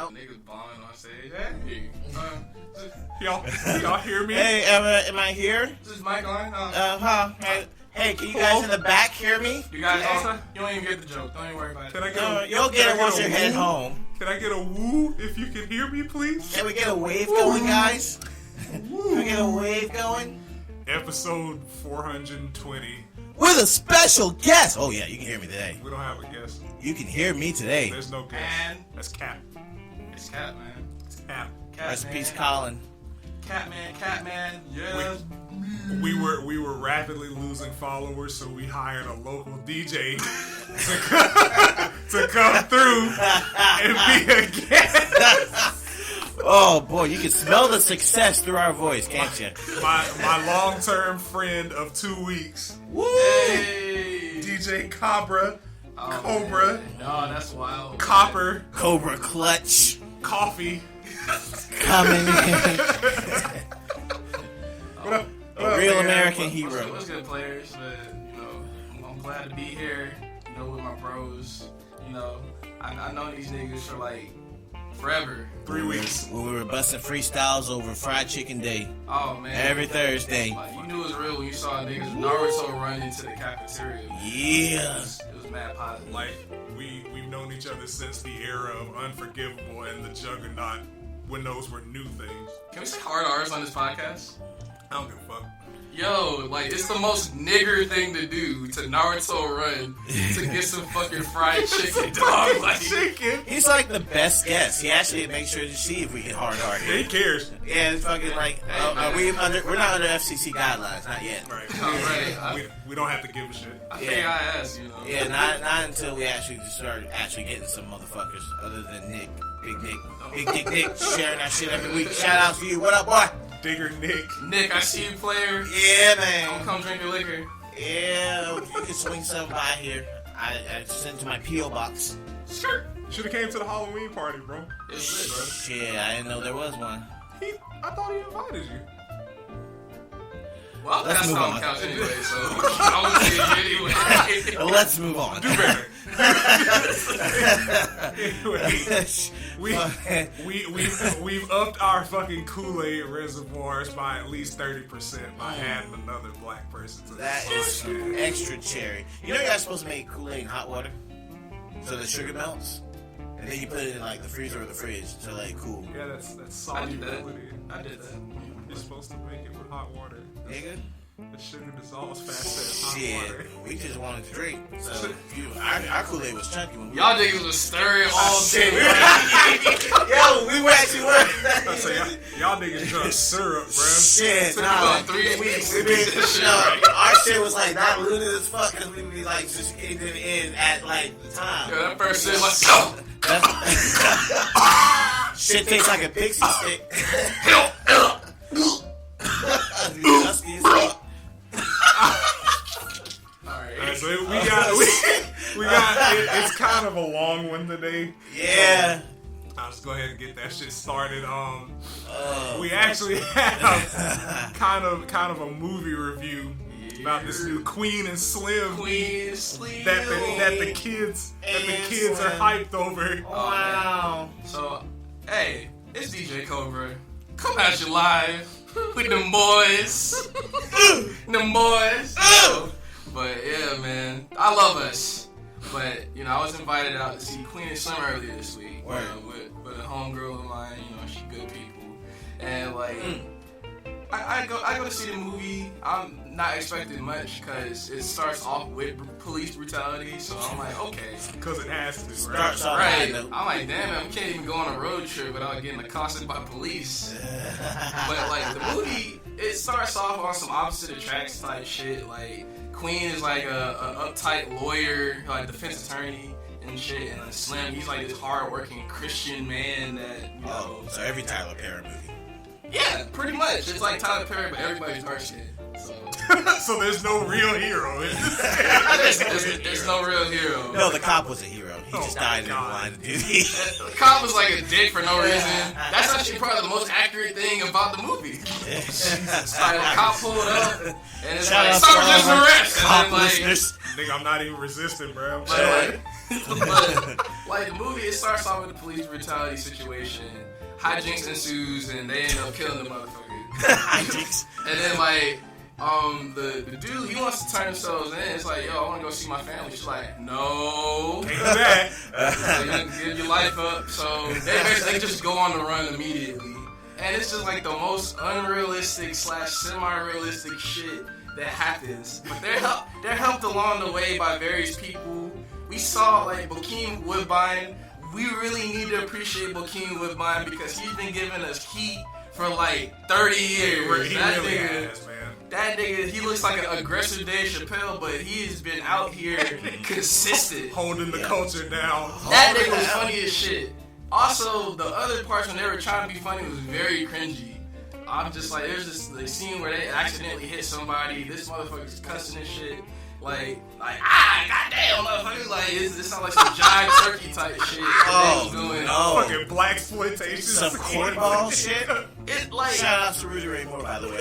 Niggas bombing on stage. Hey, y'all hear me? Hey, am I here? is this mic on? Hey, can you guys in the back hear me? You guys also? You don't even get the joke. Don't even worry about it. Can I get You'll get it once you're heading home. Can I get a woo if you can hear me, please? Can we get a wave going, guys? Can we get a wave going? Episode 420. With a special guest. Oh yeah, you can hear me today. We don't have a guest. You can hear me today. There's no guest. Man. That's Cap. It's Cat, man. It's Cap. Rest in peace, Colin. Cat, man. Yeah. We were rapidly losing followers, so we hired a local DJ to come through and be a guest. Oh boy, you can smell the success through our voice, can't you? My long-term friend of 2 weeks, Woo! Hey. DJ Cobra, Oh, Cobra, man. No, that's wild. Copper, Cobra Clutch Coffee. coming in. What up? A real man? American hero. What's good, players? But I'm glad to be here. With my bros. I know these niggas for like forever. 3 weeks. When we were busting freestyles over Fried Chicken Day Oh man. every Thursday. Like, you knew it was real when you saw niggas Naruto run into the cafeteria. Yeah. It was mad positive. Like we've known each other since the era of Unforgivable and the Juggernaut, when those were new things. Can we say hard R's on this podcast? I don't give a fuck. Yo, like, it's the most nigger thing to do to Naruto run to get some fucking fried chicken, dog. Like, Chicken. He's like the best guest. He actually makes sure to see if we get hard Yeah, he cares. Yeah, it's fucking like we're not under FCC guidelines, not yet. Right. Right. We don't have to give a shit. I think I asked, Yeah, not until we actually start getting some motherfuckers other than Nick, Big Dick Nick, sharing that shit every week. Shout out to you. What up, boy? Digger Nick. Nick, I see you, player. Yeah, Don't man. come drink your liquor. Yeah, you can swing something by here. I sent to my P.O. box. Skirt. Should have came to the Halloween party, bro. It was lit, bro. Shit, I didn't know there was one. I thought he invited you. Well, Let's that's move not on on. the couch anyway, so I would say anyway. Let's move on. Do better. Anyway, we've upped our fucking Kool-Aid reservoirs by at least 30% by adding another black person to the That is some extra cherry. You know you're not supposed to make Kool-Aid in hot water? So the sugar melts? And then you put it in like the freezer or the fridge to let it cool. Yeah, that's I did that. solubility. I did that. You're supposed to make it with hot water. Nigga? The sugar dissolves faster in Shit. hot water. We just wanted to drink. So our Kool-Aid was chunky when we Y'all niggas was stirring all Shit, day. Yo, we actually were. I say, y'all niggas drunk syrup, bro. Shit, Took nah. about 3 weeks to We get did, this shit no, right. our shit was like not looted as fuck because we would be like just getting it in at like the time. Yo, that first shit was go. Shit tastes like a pixie stick. Dusty as fuck. Alright. So we got it's kind of a long one today. Yeah. I'll just go ahead and get that shit started. We actually have kind of a movie review about this new Queen and Slim Queen Sleep. that the kids are hyped over. Wow. So, hey, it's DJ Cobra. Come at you live with them boys. Them boys. But yeah, man, I love us. But I was invited out to see Queen and Slim earlier this week. With a homegirl of mine. She good people. And like, I go to see the movie. I'm not expecting much because it starts off with police brutality. So I'm like, okay. Because it has to, right? Starts off Right. high, though. I'm like, damn it, we can't even go on a road trip without getting accosted by police. But like the movie, it starts off on some opposite attracts type shit. Like Queen is like a uptight lawyer, like defense attorney and shit, and then Slim, he's like this hardworking Christian man that So every Tyler Perry movie. yeah, pretty much. It's like Tyler Perry, but everybody's dark skin. So So there's no real hero. there's no real hero. No, the cop was a hero. He just Oh, died in the God. line of duty. The cop was like a dick for no reason. That's actually probably the most accurate thing about the movie. Like, the cop pulled up, and it's Shout like, out to all sergeant's our arrest! cop And then, like, listeners. Nigga, I'm not even resisting, bro. but Like, the movie, it starts off with the police brutality situation. Hijinks ensues, and they end up killing the motherfucker. Hijinks. And then, like, the dude, he wants to turn themselves in. It's like, yo, I want to go see my family. She's like, no. Can't do that. So you give your life up. So they just go on the run immediately. And it's just like the most unrealistic / semi-realistic shit that happens. But they're helped along the way by various people. We saw, like, Bokeem Woodbine. We really need to appreciate Bokeem Woodbine because he's been giving us heat for like 30 years. He that really nigga, has, man. That nigga, he looks like an aggressive Dave Chappelle, but he's been out here consistent. Holding the culture down. That nigga was funny as shit. Also, the other parts when they were trying to be funny was very cringy. I'm just like, there's this the scene where they accidentally hit somebody. This motherfucker's cussing and shit. Like, goddamn, motherfucker. Like, this sounds like some giant turkey type shit. Oh, doing. no. Fucking blaxploitation. Some cornball shit. It like Shout out to Rudy Ray Moore, by the way.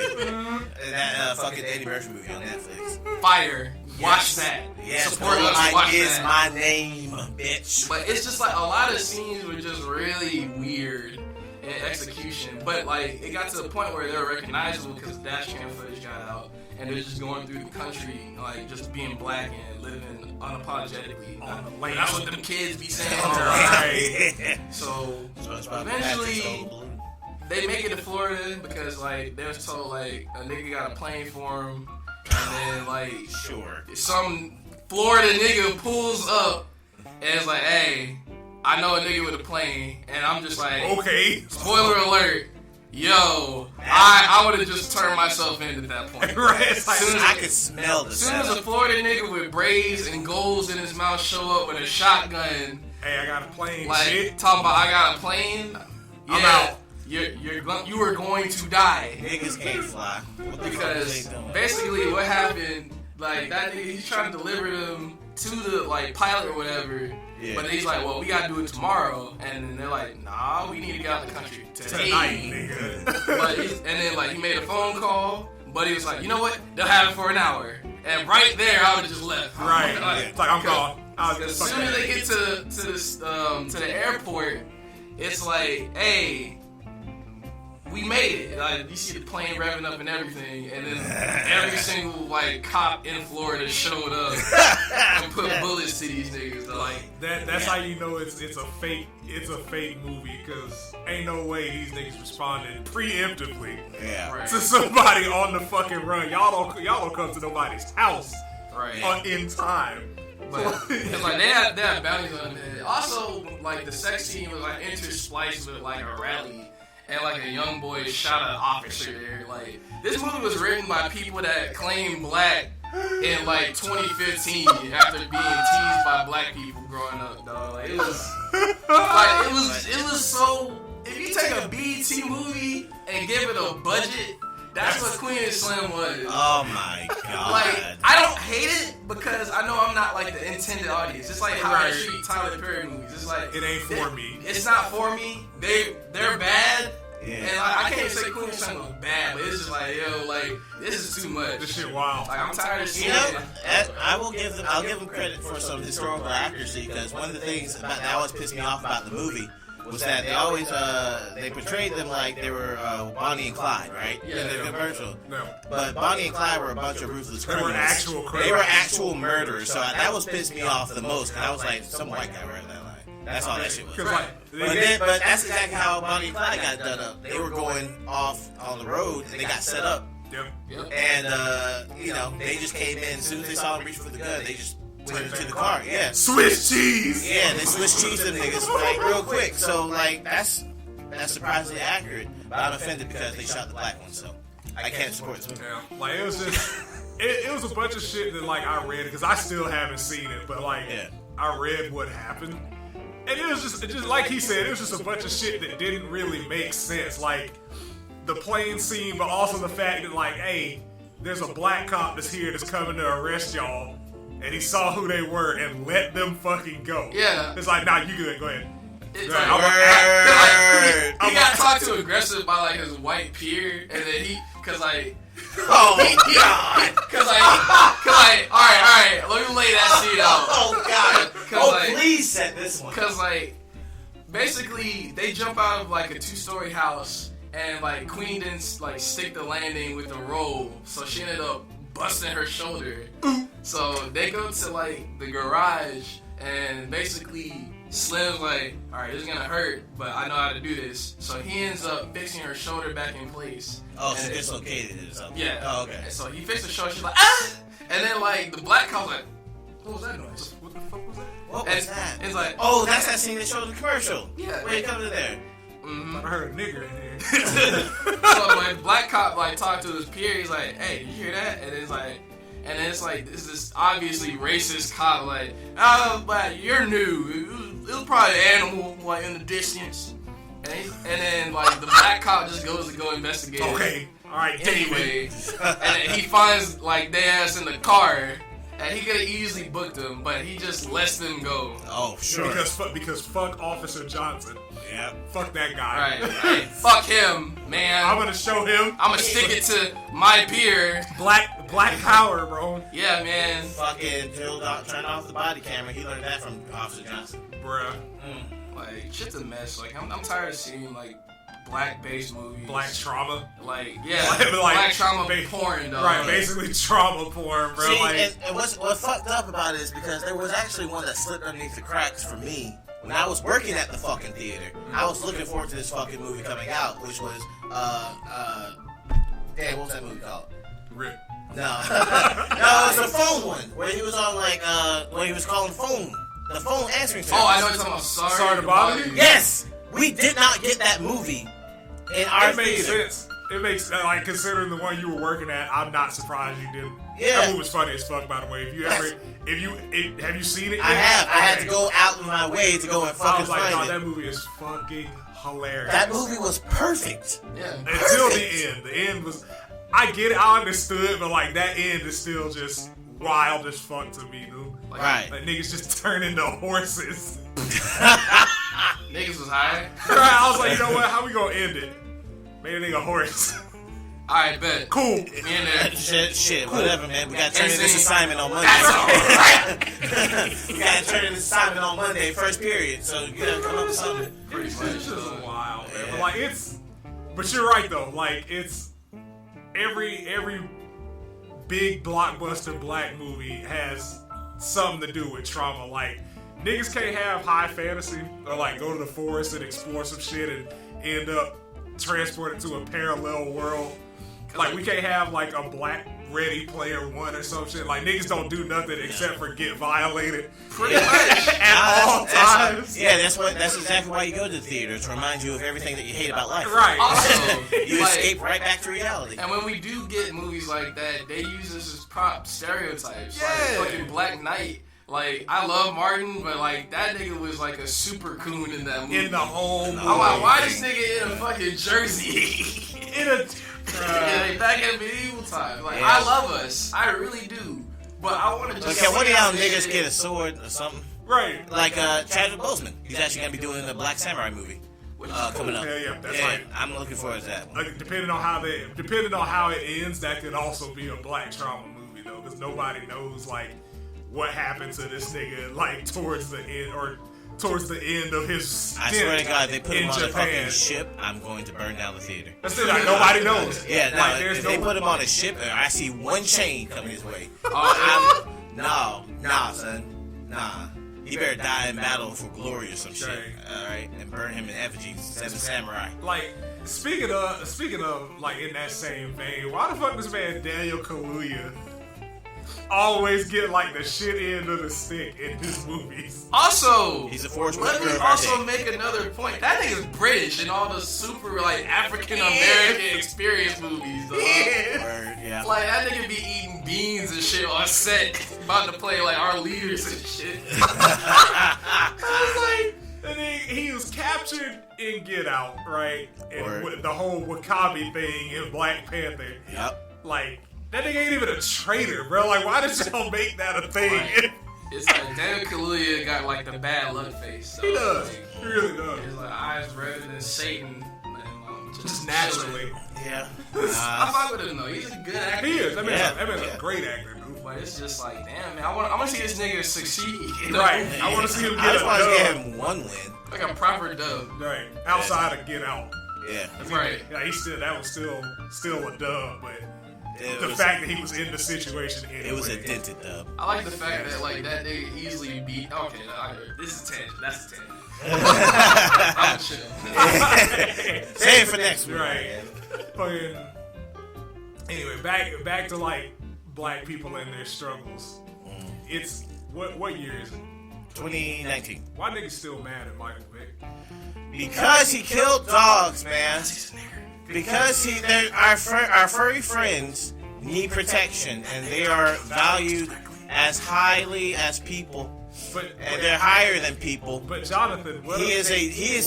That fucking Eddie Murphy movie on Netflix. Fire. Watch that. Yes, Support us. Watch is that. my name, bitch. But it's just like a lot of scenes were just really weird in execution. But like it got to the point where they were recognizable because dash cam footage got out. And they're just going through the country, like, just being black and living unapologetically. On the land. That's what them kids be saying. Right. So, eventually, they make it to Florida because, like, they was told, like, a nigga got a plane for him. And then, like, Sure. some Florida nigga pulls up and it's like, hey, I know a nigga with a plane. And I'm just like, Okay. spoiler alert. Yo, I would have just turned myself in at that point. Right. It's like, I could smell the As soon as a setup. Florida nigga with braids and golds in his mouth show up with a shotgun, hey, I got a plane. like Shit. talking about I got a plane, I'm out. You are going to die Niggas can't fly. What the fuck because they doing? basically what happened, like that nigga, he's trying to deliver them to the like pilot or whatever. Yeah. But he's like, well, we gotta do it tomorrow, and then they're like, nah, we need to get out of the country today. Tonight, nigga. But and then like he made a phone call, but he was like, you know what? They'll have it for an hour, and right there I would have just left. Right. Like, It's like, I'm gone. I was as just soon as they fucking. get to the airport, it's like, hey, we made it. Like you see the plane revving up and everything, and then every single like cop in Florida showed up and put bullets to these niggas. Like That's how you know it's a fake movie because ain't no way these niggas responded preemptively Yeah. right, to somebody on the fucking run. Y'all don't come to nobody's house right. in time. But it's like they had bounties on it. Also, like the sex scene was like interspliced with like a rally. And like a young boy shot an officer there. Like this movie was written by people that claim black in like 2015 after being teased by black people growing up, dog. Like it was so. If you take a BET movie and give it a budget, that's what Queen and Slim was. Oh my god. Like, I don't hate it because I know I'm not like the intended audience. It's like how I Right. treat Tyler Perry movies. It's like It ain't for me. It's not for me. They're bad. Yeah. And I can't say Queen and Slim was bad, but it's just like, yo, like this is too much. This shit wild. Like I'm tired of You seeing know, it. I'll give them credit for some historical accuracy because one of the things that always pissed me off about the movie was that they always they portrayed them like they were Bonnie and Clyde, right? Yeah. In the commercial. No. But Bonnie and Clyde were a bunch of ruthless They were criminals. actual criminals. They were actual murderers. So that was pissed me off the most. And I was like, some white guy read that line. That's all that shit was. Because like, But that's exactly how Bonnie and Clyde got done up. They were going off on the road and they got set up. Yep. Yep. And, they just came in. As soon as they saw them reach for the gun, they just went into the car. Yeah. Swiss cheese. Yeah, they Swiss cheese them niggas like real quick. So like that's surprisingly accurate. But I'm offended because they shot the black one, so I can't support this movie. Yeah. Like it was just, it was a bunch of shit that like I read because I still haven't seen it, but like Yeah. I read what happened, and it was just like he said, it was just a bunch of shit that didn't really make sense. Like the plane scene, but also the fact that like, hey, there's a black cop that's here that's coming to arrest y'all. And he saw who they were and let them fucking go. Yeah. It's like, nah, you good, go ahead. It's Right. like, Word. he got talked to aggressive by like his white peer, and then cause like Oh God! Cause like, all right, let me lay that scene out. Oh God! Please set this one. Cause like, basically they jump out of like a 2-story house, and like Queen didn't like stick the landing with the roll, so she ended up busting her shoulder. So they go to like the garage, and basically Slim's like, all right, this is gonna hurt, but I know how to do this. So he ends up fixing her shoulder back in place. Oh, so dislocated it or something. Yeah. Oh, okay. And so he fixed the shoulder. She's like, ah! And then like the black cop's like, what was that noise? What the fuck was that? What was that? It's like, oh, that's that scene they showed in the commercial. Yeah. Wait, come to there. I heard a nigger in here. So when black cop like talked to his peer, he's like, hey, did you hear that? And it's like, and then it's like this obviously racist cop like, oh, but you're new. It was probably an animal like in the distance. And then like the black cop just goes to go investigate. Okay, all right. Anyway, and then he finds like their ass in the car, and he could have easily booked them, but he just lets them go. Oh, sure. Because fuck Officer Johnson. Yeah. Fuck that guy. Right. Fuck him, man. I'm gonna show him. I'm gonna stick it to my peer. Black power, bro. Yeah, man. Fucking turn off the body camera. He learned that from Officer Johnson. Bruh. Like, shit's a mess. Like, I'm tired of seeing, like, black-based movies. Black trauma. Like, yeah. Like, black trauma porn, though. Right, basically trauma porn, bro. See, like, and what fucked up about it is because there was actually one that slipped underneath the cracks for me. When I was working at the fucking theater, I was looking forward to this fucking movie coming out, which was, damn, what was that movie called? Rip. No. No, it was a phone one, where he was on, like, where he was calling the phone answering service. Oh, I know you're talking about Sorry to bother you? Yes! We did not get that movie in our It makes theater. sense. It makes, like, considering the one you were working at, I'm not surprised you didn't. Yeah. That movie was funny as fuck, by the way. Have you seen it yet? I have. I had Okay. to go out of my way to go and I fucking was like, find no, it. that movie is fucking hilarious. That movie was perfect. Yeah. Until perfect. the end. The end was, I get it, I understood, but like that end is still just wild as fuck to me, dude. Like, Right. Like niggas just turn into horses. Niggas was high. I was like, you know what? How we gonna end it? Made a nigga a horse. Alright, bet. Cool. Me in there. Shit, whatever, man. We gotta turn in this assignment on Monday. That's alright. We gotta turn in this assignment on Monday, first period. So you gotta come up with something. Pretty It's much. just wild, man. Yeah. But like but you're right though. Like it's every big blockbuster black movie has something to do with trauma. Like niggas can't have high fantasy or like go to the forest and explore some shit and end up transported to a parallel world. Like we can't have like a Black Ready Player One or some shit. Like niggas don't do nothing except for get violated Pretty much. at all times. Yeah, that's exactly why you go to the theater, to remind you of everything that you hate about life. Right. Also, You like, escape right back to reality. and when we do get movies like that, they use this as prop stereotypes. Yeah. Like fucking Black Knight. Like, I love Martin, but like that nigga was like a super coon in that movie. In the whole movie. I'm like, why this nigga in a fucking jersey? In a Like, back at medieval times. Like, Yeah. I love us. I really do. But I want to just. Okay, one of see y'all how this niggas shit- get a sword or something. right. Like Chadwick Boseman. He's actually gonna be doing the Black Samurai movie coming up. Yeah, that's Yeah, right. I'm looking forward to that one. Like, depending on how it ends, that could also be a black trauma movie though, because nobody knows like what happened to this nigga like towards the end of his I stint swear to God, if they put him in on a Japan. fucking ship, I'm going to burn down the theater. That's it. Like nobody knows. Yeah, no, like, there's if no. they put him on a ship and I see one chain coming his way, Oh, nah, son. Nah. He better die in battle for glory or some shit. Right. Alright? And burn him in effigy. Seven Samurai. Like speaking of like in that same vein, why the fuck does man Daniel Kaluuya always get like the shit end of the stick in his movies? Also, He's a Forrest let Whitaker me of our also day. make another point. That nigga's British in all the super like African American experience movies. Dog. Word, yeah. Like that nigga be eating beans and shit on set, about to play like our leaders and shit. I was like, And then he was captured in Get Out, right? And Word. with the whole Wakabi thing in Black Panther. Yep. Like, that nigga ain't even a traitor, bro. Like, why did y'all make that a thing? Right. It's like Daniel Kaluuya got like the bad luck face. So, He does. Like, He really does. his like, eyes redder than Satan. And, just naturally. Yeah. I fuck with him though. He's a good actor. He is. That man's Yeah. a great actor, dude. But it's just like, damn, man. I want to see this nigga succeed. You know? Right. I want to see him I get just a want to get dub. him one win. Like a proper dub. Right. Outside of Get Out. Yeah. Right. Yeah, that was still a dub, but the was- fact that he was in the situation anyway. It was a dented dub. I like the fact that like that nigga easily beat. Okay, this is tangent. That's a tangent. I'm chill. Save it for next week. Right. Fucking. Anyway, back to like black people and their struggles. It's what year is it? 2019. Why niggas still mad at Michael Vick? Because he killed dogs, man. Because our furry friends need protection, and they are valued as highly as people, and they're higher than people. But Jonathan, He is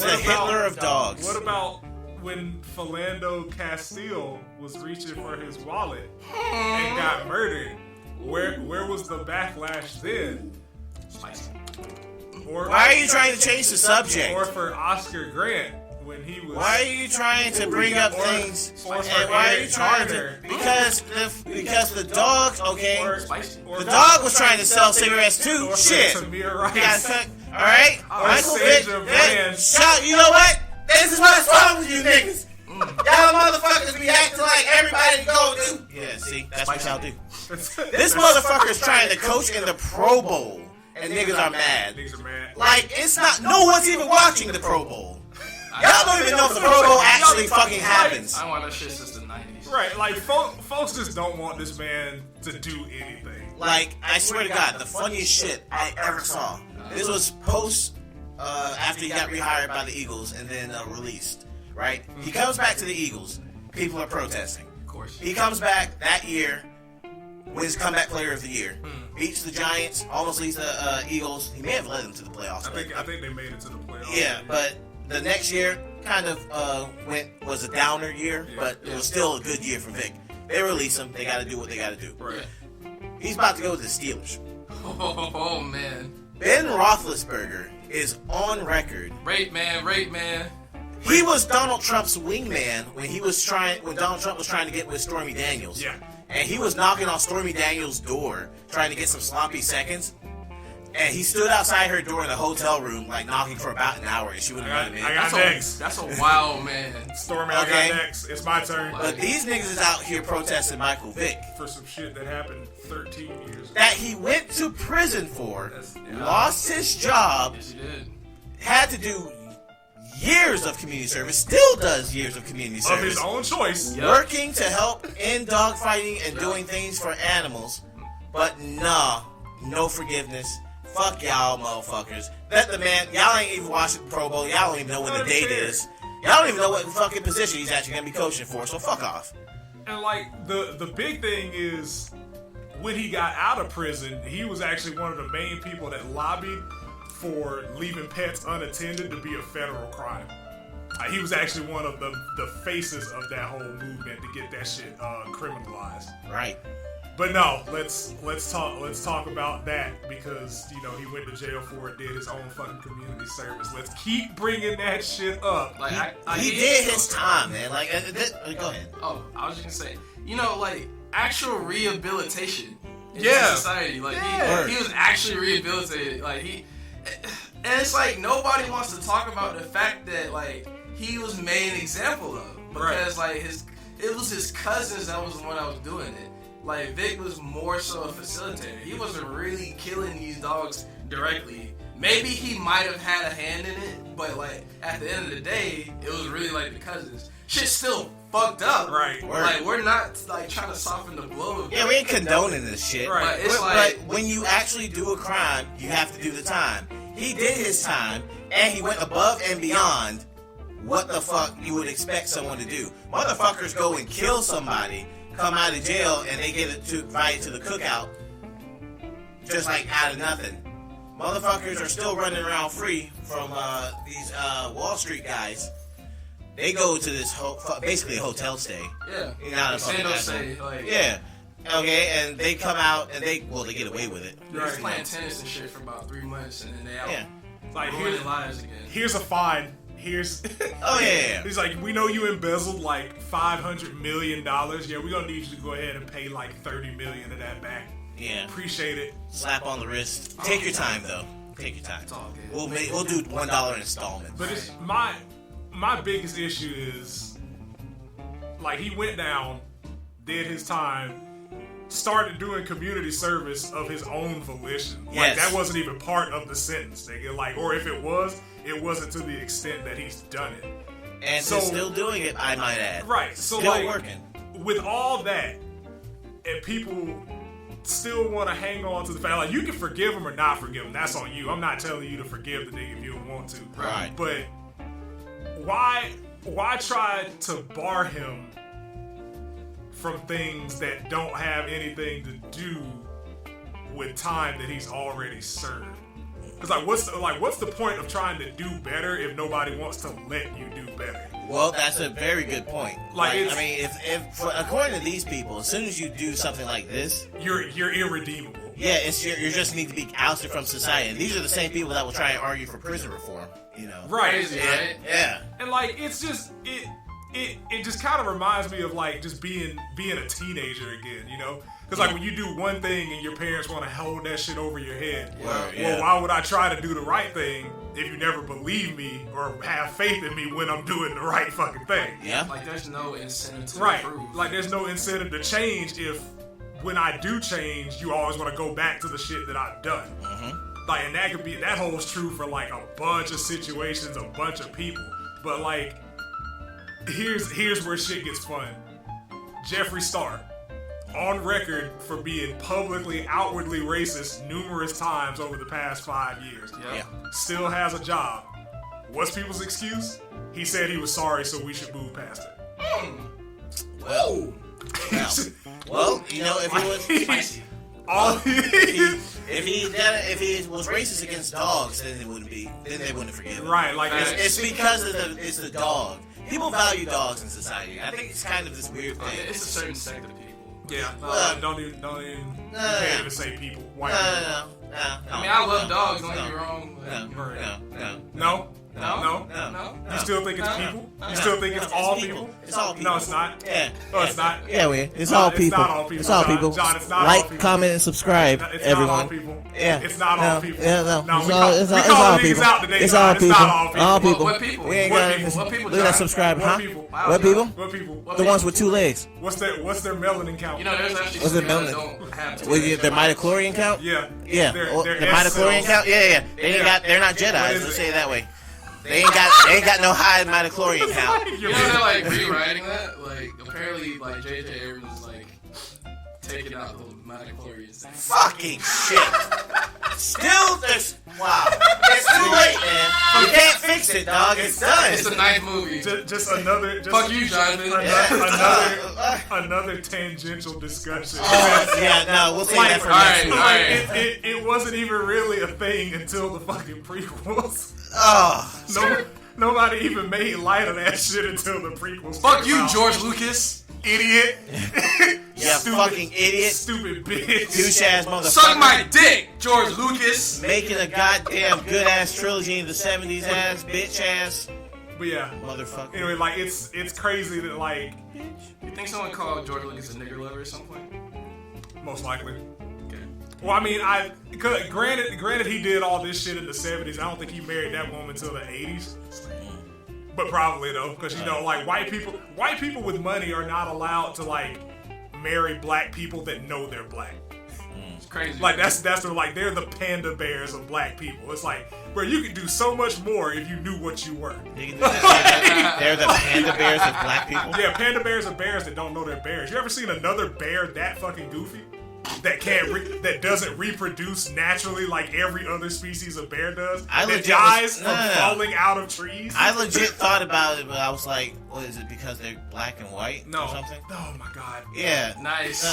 the Hitler of dogs. What about when Philando Castile was reaching for his wallet and got murdered? Where was the backlash then? Spicy. Or, Why are you trying to change the subject? Or for Oscar Grant when he was. Why are you trying to bring up things? Or And for why are you Eric trying to? Garner. Because the dogs, okay. Spicy. Or The dog was trying to sell cigarettes too. Or for Shit. Tamir You got Rice. cut. All right. Michael Vick. Sandra Bland. Shout. You know what? This is what's wrong with you niggas. Y'all motherfuckers be acting like everybody go do. Yeah. See, that's what y'all do. This motherfucker's trying to coach in the Pro Bowl, and niggas are mad. Niggas are mad. Like, it's not, no one's even watching the Pro Bowl. Y'all don't even know if the Pro Bowl actually fucking happens. I want that shit since the 90s. Right, like folks just don't want this man to do anything. Like, I swear to God, the funniest shit I ever saw. This was post, after he got rehired by the Eagles and then released, right? He comes back to the Eagles. People are protesting. Of course. He comes back that year, wins comeback player of the year, beats the Giants, almost leads the Eagles. He may have led them to the playoffs. I think they made it to the playoffs. Yeah, but the next year kind of was a downer year, but it was still a good year for Vick. They release him. They got to do what they got to do. Right. He's about to go to the Steelers. Oh man. Ben Roethlisberger is on record. Rape man. He was Donald Trump's wingman when Donald Trump was trying to get with Stormy Daniels. Yeah. And he was knocking on Stormy Daniels' door trying to get some sloppy seconds. And he stood outside her door in the hotel room, like knocking for about an hour, and she wouldn't let him in. I got next. That's a wild man. Stormy, Okay. I got next. It's my turn. But these niggas is out here protesting Michael Vick. For some shit that happened 13 years ago. That he went to prison for, Yeah. lost his job, Yes, he did. had to do years of community service, still does years of community Of service, his own choice. Yep. working to help end dogfighting and doing things for animals. But nah, no forgiveness. Fuck y'all motherfuckers. Let the man, y'all ain't even watching the Pro Bowl. Y'all don't even know when the date is. Y'all don't even know what fucking position he's actually gonna be coaching for, so fuck off. And like the big thing is when he got out of prison, he was actually one of the main people that lobbied for leaving pets unattended to be a federal crime. He was actually one of the faces of that whole movement to get that shit criminalized. Right. But no, let's talk about that because he went to jail for it, did his own fucking community service. Let's keep bringing that shit up. Like He did his time, man. Like, go ahead. Oh, I was just gonna say, like actual rehabilitation in Yeah. society. Like Yeah. he was actually rehabilitated. And it's like nobody wants to talk about the fact that like he was made an example of because like it was his cousins that was the one that was doing it. Like Vick was more so a facilitator. He wasn't really killing these dogs directly. Maybe he might have had a hand in it, but like at the end of the day, it was really like the cousins. Shit's still fucked up. Right. Like we're not like trying to soften the blow of Yeah, we ain't condoning this shit. Right. But it's But when you actually do a crime, you have to do the time. He did his time, and he went above and beyond what the fuck you would expect someone to do. Motherfuckers go and kill somebody, come out of jail, and they get invited to the cookout just like out of nothing. Motherfuckers are still running around free from these Wall Street guys. They go to this basically a hotel stay. Yeah. Not a Sando fucking say, like, Yeah. Okay, and they come out and they get away with it. They was playing tennis and shit for about 3 months and then they out Yeah. Like ruining lives again. here's a fine here's. Oh yeah. He's like, we know you embezzled like $500 million. Yeah, we're gonna need you to go ahead and pay like $30 million of that back. Yeah. Appreciate it. Slap on the wrist. Take your time though. Take your time. It's all good. We'll do $1 installments. But it's my biggest issue is like he went down, did his time, started doing community service of his own volition. Yes. Like that wasn't even part of the sentence, nigga. Like, or if it was, it wasn't to the extent that he's done it. And so, he's still doing it, I might add. Right. So Still like, working. with all that, and people still want to hang on to the fact, like, you can forgive him or not forgive him. That's on you. I'm not telling you to forgive the nigga if you don't want to. Right. But why try to bar him from things that don't have anything to do with time that he's already served? Because what's the point of trying to do better if nobody wants to let you do better? Well, that's a very good point. Like, I mean, if according to these people, as soon as you do something like this, you're irredeemable. yeah, you just need to be ousted from society. And these are the same people that will try and argue for prison reform. You know, Right. Crazy, right? Yeah. And like it's just it just kind of reminds me of like just being a teenager again, you know? Because like when you do one thing and your parents want to hold that shit over your head, well, why would I try to do the right thing if you never believe me or have faith in me when I'm doing the right fucking thing? Yeah. Like, there's no incentive to Right. improve. Like there's no incentive to change if when I do change, you always want to go back to the shit that I've done. Like, and that holds true for like a bunch of situations, a bunch of people. But like, here's where shit gets fun. Jeffree Star, on record for being publicly, outwardly racist numerous times over the past 5 years. Yeah. Still has a job. What's people's excuse? He said he was sorry, so we should move past it. Well, you know, if he was Spicy. if he was racist against dogs, then they wouldn't forgive him. Right, like It's because it's the dog. People value dogs in society. I think it's kind of this weird thing. It's a certain sect of people. yeah. Don't even. You can't even say people. White people. No. I mean, I love dogs, don't get me wrong. But No. No. You still think it's people? You still think it's all people? It's all people. No, it's not. Yeah. No, it's not. Yeah, it's No, all it's people. not all people. It's all John. people. John, it's not all Like, people. comment, and subscribe, It's everyone. not all people. Yeah. It's not all people. Yeah, no. No, It's we all- call- it's we all- it's calling all niggas people. out today, It's John. all It's people. not all people. All people. What people? We ain't What got people? What people, Look at that John? subscribe, What huh? people? Wow, What John. people? What people? What The ones with 2 legs. What's their melanin count? You know, there's actually What's some it people that melon? don't have to. With their midichlorian count? Yeah. Yeah. They're The S midichlorian cells. count? Yeah. They're not What Jedis. is Let's it? say it that way. They ain't got no high midichlorian count. You know they're like rewriting that? Like, apparently, like, J.J. Abrams is like taking out the midichlorians. Fucking shit. Still, wow. It's too late, man. You can't fix it, dog. It's done. It's the 9th movie. Just another. Fuck you, Jonathan. Another tangential discussion. Yeah, no, we'll save that for next week. Alright. It wasn't even really a thing until the fucking prequels. Oh, Nobody even made light of that shit until the prequels. Fuck came you, out. George Lucas. Idiot. yeah, fucking idiot. Stupid bitch. Douche ass motherfucker. Suck my dick, George Lucas. Making a goddamn good ass trilogy in the 70s ass, bitch ass. But yeah. Motherfucker. Anyway, like it's crazy that like You think someone called George Lucas a nigger lover at some point? most likely. Okay. Well, I mean, granted he did all this shit in the 70s. I don't think he married that woman until the 80s. But probably though, because you know, like white people with money are not allowed to like marry black people that know they're black. It's crazy. Like that's they're the panda bears of black people. It's like, bro, you could do so much more if you knew what you were. They're the panda bears of black people. Yeah, panda bears are bears that don't know they're bears. You ever seen another bear that fucking goofy? That doesn't reproduce naturally like every other species of bear does. That dies from falling out of trees. I legit thought about it, but I was like, what is it because they're black and white No. or something? Oh my god. Yeah. Nice.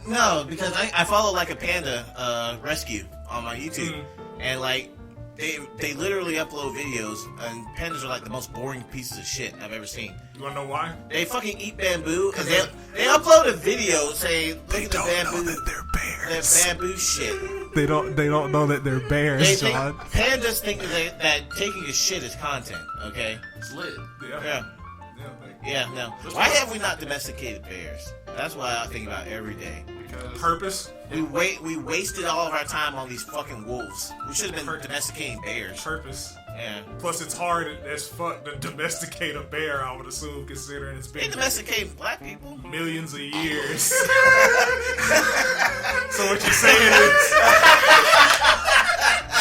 No, because I follow like a panda rescue on my YouTube, and like they literally upload videos, and pandas are like the most boring pieces of shit I've ever seen. You wanna know why? They fucking eat bamboo, and they upload a video saying, look at the bamboo, they're that bamboo shit. They don't know that they're bears, John. Pandas think that taking a shit is content. Okay. It's lit. Yeah. No. Why have we not domesticated bears? That's what I think about every day. Because Purpose. We wasted all of our time on these fucking wolves. We should have been domesticating bears. Purpose. Yeah. Plus, it's hard as fuck to domesticate a bear, I would assume, considering it's They been domesticating black people. millions of years. So what you're saying is...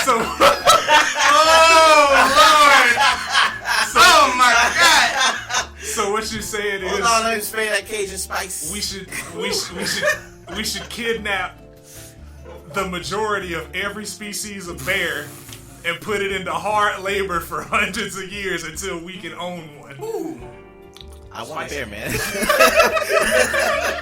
So... oh Lord! Oh my God! So what you're saying is... Hold on, let me spray that Cajun spice. We should kidnap the majority of every species of bear and put it into hard labor for hundreds of years until we can own one. Ooh. I want a bear, man.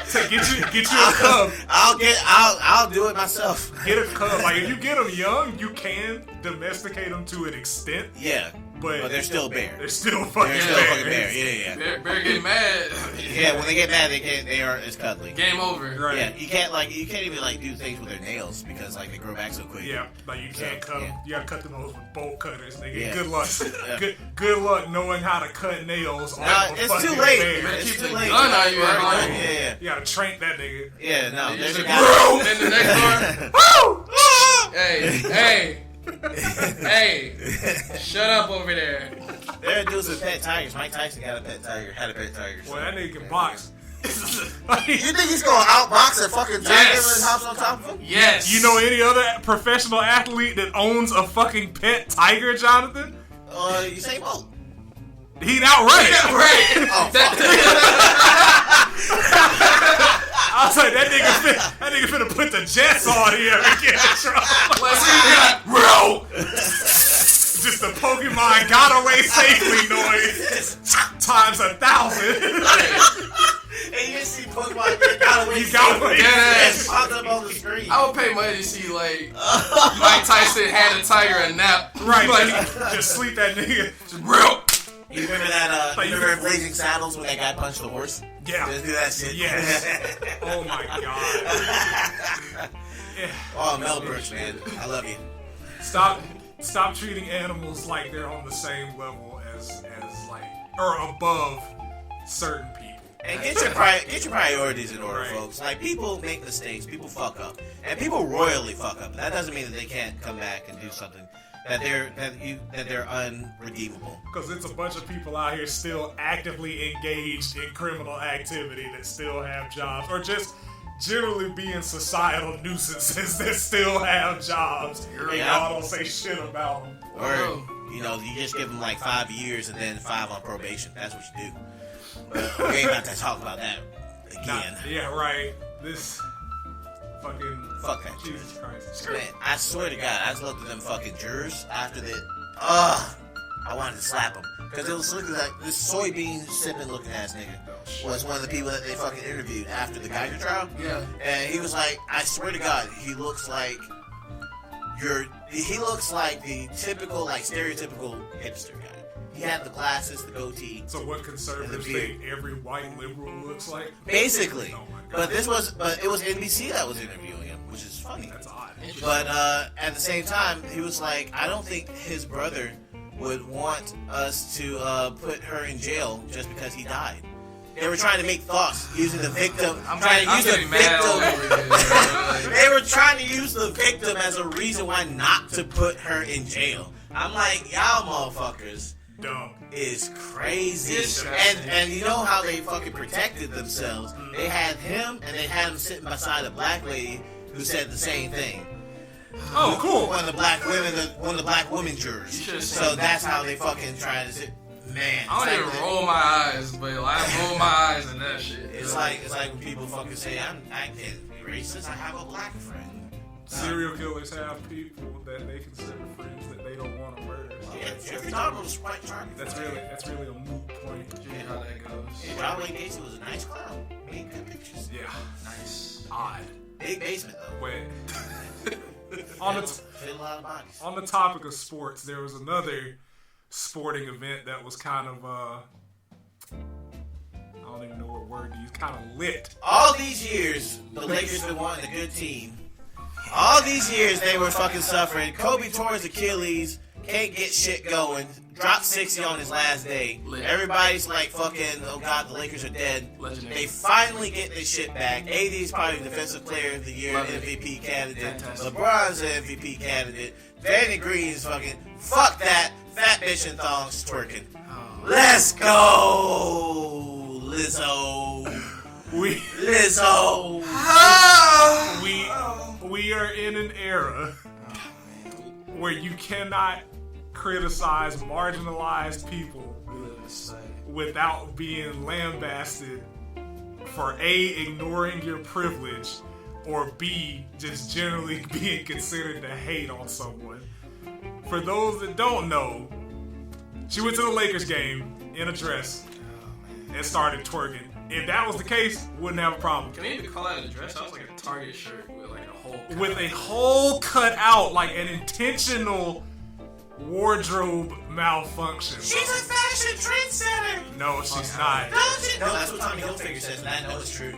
So get you a cub. I'll do it myself. Get a cub. Like if you get them young, you can domesticate them to an extent. Yeah. But they're still bear. They're still fucking They're still bears. fucking bear. Yeah. Bear get mad. Yeah, when they get mad, it's cuddly. Game over. Right. Yeah, you can't even like do things with their nails because like they grow back so quick. Yeah, like you can't cut them. Yeah. You gotta cut them hoes with bolt cutters, nigga. Yeah. Good luck. Yeah. Good luck knowing how to cut nails on Nah, a it's fucking too late. bear. Man, It's keep too the late. gun on you, Right, man. yeah. You gotta trank that nigga. Yeah, no, there's a Just guy. and the next door. Hey, shut up over there. There are dudes with pet tigers. Mike Tyson had a pet tiger. Well, that nigga can box. You think he's gonna outbox a fucking tiger Yes. and hops on top of him? Yes. You know any other professional athlete that owns a fucking pet tiger, Jonathan? Usain Bolt. He'd outrun it. Right. Oh, fuck. I was like, that nigga finna put the jets on here and get in trouble. Let's see that, bro. Just the Pokemon got away safely noise times 1,000. And you see Pokemon get got away. He got away. Yes. Popped up on the screen. I would pay money to see like Mike Tyson had a tiger a nap. Right, Like, just sleep that nigga. bro. You remember that? You remember Blazing Saddles when that guy punched the horse? Yeah. Just do that shit. Yes. Oh my god. Yeah. Oh, Mel Brooks, man, I love you. Stop treating animals like they're on the same level as like or above certain people. And get your priorities in order, Right. folks. Like, people make mistakes, people fuck up, and people royally fuck up. That doesn't mean that they can't come back and do something that they're unredeemable. Because it's a bunch of people out here still actively engaged in criminal activity that still have jobs, or just generally being societal nuisances that still have jobs. And y'all don't say shit about them. Or you just give them like 5 years and then 5 on probation. That's what you do. But we ain't about to talk about that again. Yeah, right. This fucking Fuck that. Jesus Christ. Man, I swear to God, I just looked at them fucking jurors after that. I wanted to slap them. Because it was looking like this soybean sipping looking ass nigga was one of the people that they fucking interviewed after the Geiger trial. Yeah. And he was like, I swear to God, he looks like the typical, like, stereotypical hipster guy. He had the glasses, the goatee. So what conservatives think every white liberal looks like? Basically. Oh my God. But it was NBC that was interviewing him, which is funny. That's odd. But at the same time, he was like, I don't think his brother would want us to put her in jail just because he died. They were trying to make thoughts using the victim. I'm getting mad all over here. They were trying to use the victim as a reason why not to put her in jail. I'm like, y'all motherfuckers Dumb. is crazy. It's And you know how they fucking protected themselves? They had him and they had him sitting beside a black lady who said the same thing. Oh, cool. One of the black women jurers. You should've So seen that's how they fucking try to sit. Man, I don't even roll my eyes, but like, I roll my eyes at that shit. It's like when people fucking say I can't be racist. I have a black friend. Serial killers have people that they consider friends that they don't want to murder. Yeah, Jeffrey Dahmer was quite charming. That's really a moot point. You know how that goes. Yeah, John Wayne Gacy was a nice clown. Made good pictures. Yeah. Nice. Odd. Big basement though. Wait. Fit a lot of bodies. On the topic of sports, there was another sporting event that was kind of I don't even know what word to use. Kind of lit. All these years, the Lakers been wanting a good team, All these years they were fucking suffering. Kobe tore his Achilles, can't get shit going, dropped 60 on his last day. Everybody's like fucking, oh god, the Lakers are dead. Legendary. They finally get their shit back. AD's probably Defensive Player of the Year MVP candidate. Fantastic. LeBron's an MVP candidate. Danny Green's fucking, fuck that. Fat bitch and thongs twerking. Let's go, Lizzo. Lizzo. We are in an era where you cannot criticize marginalized people without being lambasted for A, ignoring your privilege, or B, just generally being considered to hate on someone. For those that don't know, she went to the Lakers game in a dress and started twerking. If that was the case, wouldn't have a problem. Can they even call that a dress? That was like a Target shirt with like a whole cut. With a hole cut out, like an intentional wardrobe malfunction. She's a fashion trendsetter. No, she's not. No, that's what Tommy Hilfiger says, and I know it's true.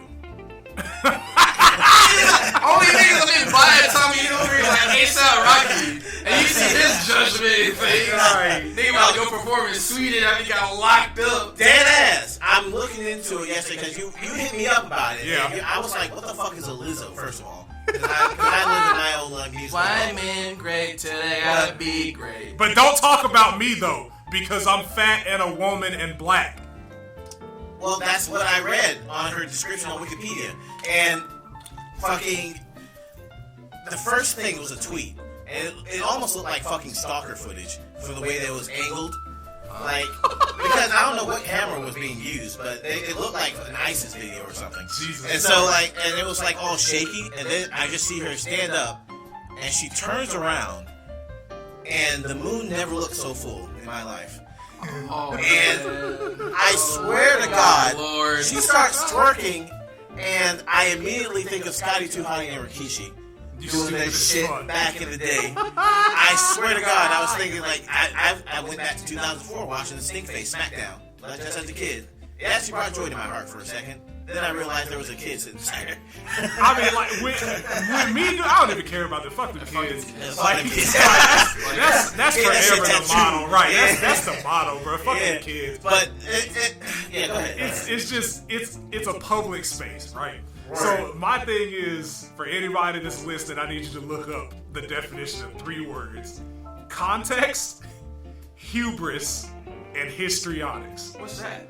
Only niggas that been buying Tommy Hilfiger like A$AP Rocky, and you see his judgment thing. Right. Think about your performance, Sweden after you got locked up. Dead ass. I'm looking into it yesterday because you hit me up about it. Yeah. I was like, what the fuck is a Lizzo, first of all? Because I live in my own music. White men great till they gotta be great. But don't talk about me though, because I'm fat and a woman and black. Well, that's what I read on her description on Wikipedia. And fucking, the first thing was a tweet. And it almost looked like fucking stalker footage for the way that it was angled. Like, because I don't know what camera was being used, but it looked like an ISIS video or something. Jesus. And so, like, and it was like all shaky, and then I just see her stand up, and she turns around, and the moon never looked so full in my life. Oh, And I swear to God, Lord. she starts twerking, and I immediately think of Scotty 2 Hotty and Rikishi You doing stupid that as shit fuck. back in the day. I swear to God, I was thinking like I went back to 2004 watching the Stinkface SmackDown, like just as a kid. It actually brought joy to my heart for a second. Then I realized there was a kid sitting beside her. I mean, like, with me, I don't even care about the fucking kids. Fuck them kids. That's Yeah, that shit forever the tattooed. motto, right? Yeah. That's the motto, bro. Fuck Yeah. the kids. But yeah, go ahead. It's just it's a public space, right? So my thing is, for anybody that's listening, I need you to look up the definition of 3 words: context, hubris, and histrionics. What's that?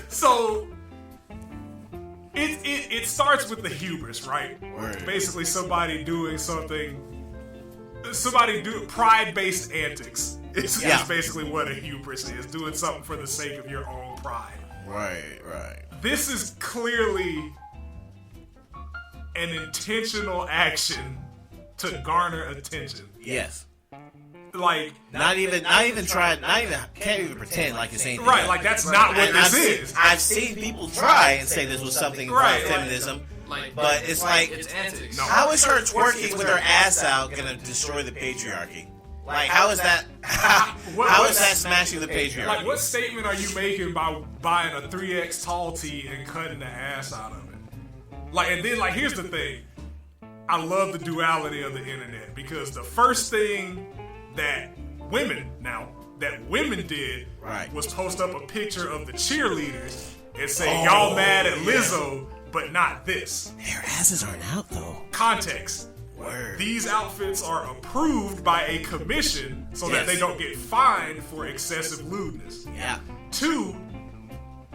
So it starts with the hubris, right? Word. Basically, somebody doing something, pride-based antics. It's basically what a hubris is, doing something for the sake of your own pride. Right. This is clearly an intentional action to garner attention. Yes. Like, Can't even pretend like it's anything. right, else. like that's not what And this is. I've seen people try and say this was something about Right. feminism, Like, but it's like, it's antics. No. how is her twerking with her ass out gonna destroy the patriarchy? Like, how is that? How is that smashing the patriarchy? Like, what statement are you making by buying a 3X tall tee and cutting the ass out of it? Like, and then, like, here's the thing. I love the duality of the internet, because the first thing that women did Right. was post up a picture of the cheerleaders and say, y'all mad at Lizzo, but not this. Their asses aren't out though. Context. Word. These outfits are approved by a commission so that Yes. they don't get fined for excessive lewdness. Yeah. 2,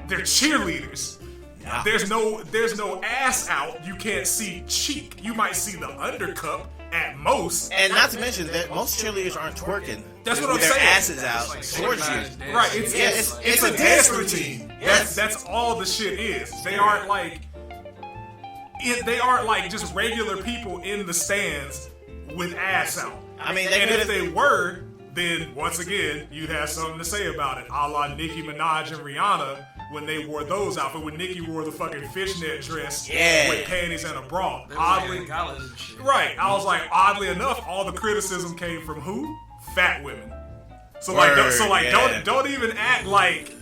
they're cheerleaders. Yeah. There's no ass out. You can't see cheek. You might see the undercup at most. And not to mention that most cheerleaders aren't twerking. That's with what I'm their saying. asses out Like towards you. synchronized dance. Right, it's Yeah, it's a dance routine. Yes. That's all the shit is. They aren't like just regular people in the stands with ass out. I mean, they And if could've- they were, then once again, you'd have something to say about it. A la Nicki Minaj and Rihanna when they wore those outfits. When Nicki wore the fucking fishnet dress with panties and a bra. They was like Oddly, in galas and shit. right. I was like, oddly enough, all the criticism came from who? Fat women. So Word, like, yeah. don't even act like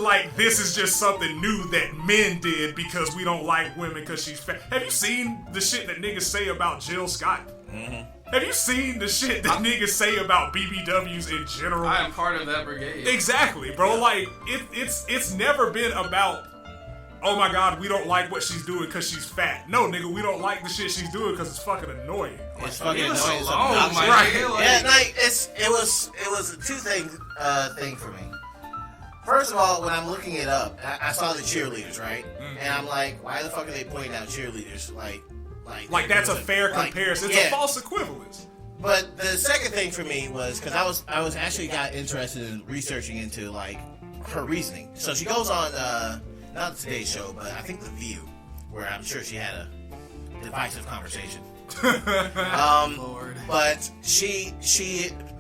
like this is just something new that men did because we don't like women because she's fat. Have you seen the shit that niggas say about Jill Scott? Have you seen the shit that niggas say about BBWs in general? I am part of that brigade. Exactly, bro. Like it's never been about, oh my god, we don't like what she's doing because she's fat. No, nigga, we don't like the shit she's doing because it's fucking annoying. It's fucking annoying. So It's long, obnoxious. my Right. nigga, like- Yeah, like it was a thing for me. First of all, when I'm looking it up, I saw the cheerleaders, right? And I'm like, why the fuck are they pointing out cheerleaders? Like That's a fair like, comparison. It's yeah. a false equivalence. But the second thing for me was because I was actually got interested in researching into like her reasoning. So she goes on not the Today Show, but I think The View, where I'm sure she had a divisive conversation. Lord. But she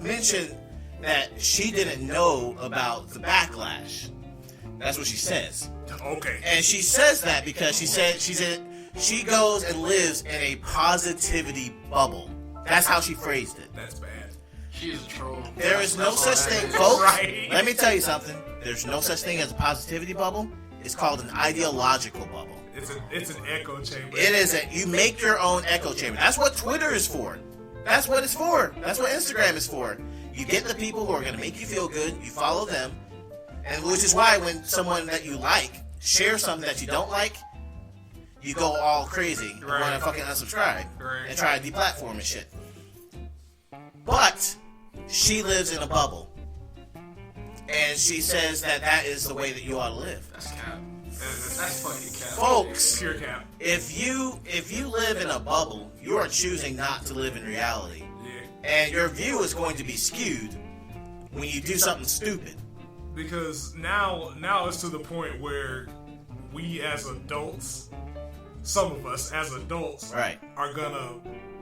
mentioned that she didn't know about the backlash. That's what she says. Okay. And she says that because she said she goes and lives in a positivity bubble. That's how she phrased it. That's bad. She is a troll. There is no That's all such that thing, is. folks. Right. Let me tell you something. There's no such thing as a positivity bubble. It's called an ideological bubble. It's an echo chamber. It is you make your own echo chamber. That's what Twitter is for. That's what it's for. That's what Instagram is for. You get the people who are going to make you feel good. You follow them. And which is why when someone that you like shares something that you don't like, you go all crazy and Right. want to fucking unsubscribe Right. and try to deplatform and shit. But she lives in a bubble. And she says that is the way that you ought to live. That's cap. That's fucking cap. Folks, Pure cap. if you live in a bubble, you are choosing not to live in reality. Yeah. And your view is going to be skewed when you do something stupid. Because now it's to the point where we as adults, some of us as adults, Right. are gonna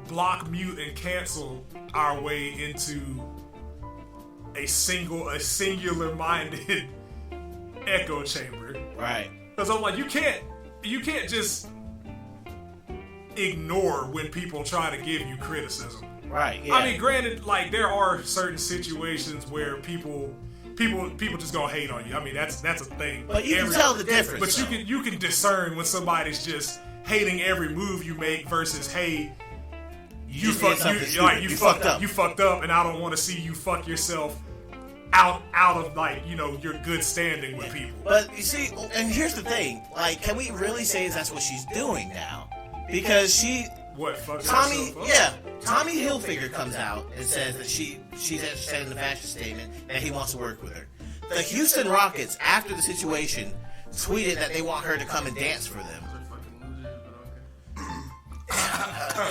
block, mute, and cancel our way into a singular-minded echo chamber. Right. Because I'm like, you can't just ignore when people try to give you criticism. Right. Yeah. I mean, granted, like there are certain situations where people just gonna hate on you. I mean, that's a thing. but you can tell the difference. But you can discern when somebody's just hating every move you make versus, hey, you just did something stupid. You fucked up. You fucked up, and I don't want to see you fuck yourself out of like your good standing with people. But you see, and here's the thing: like, can we really say that's what she's doing now? Because What fuck Tommy herself up? Tommy Hilfiger comes out and says that she said in the fashion statement that he wants to work with her. The Houston Rockets, after the situation, tweeted that they want her to come and dance for them. They're fucking losers, but okay.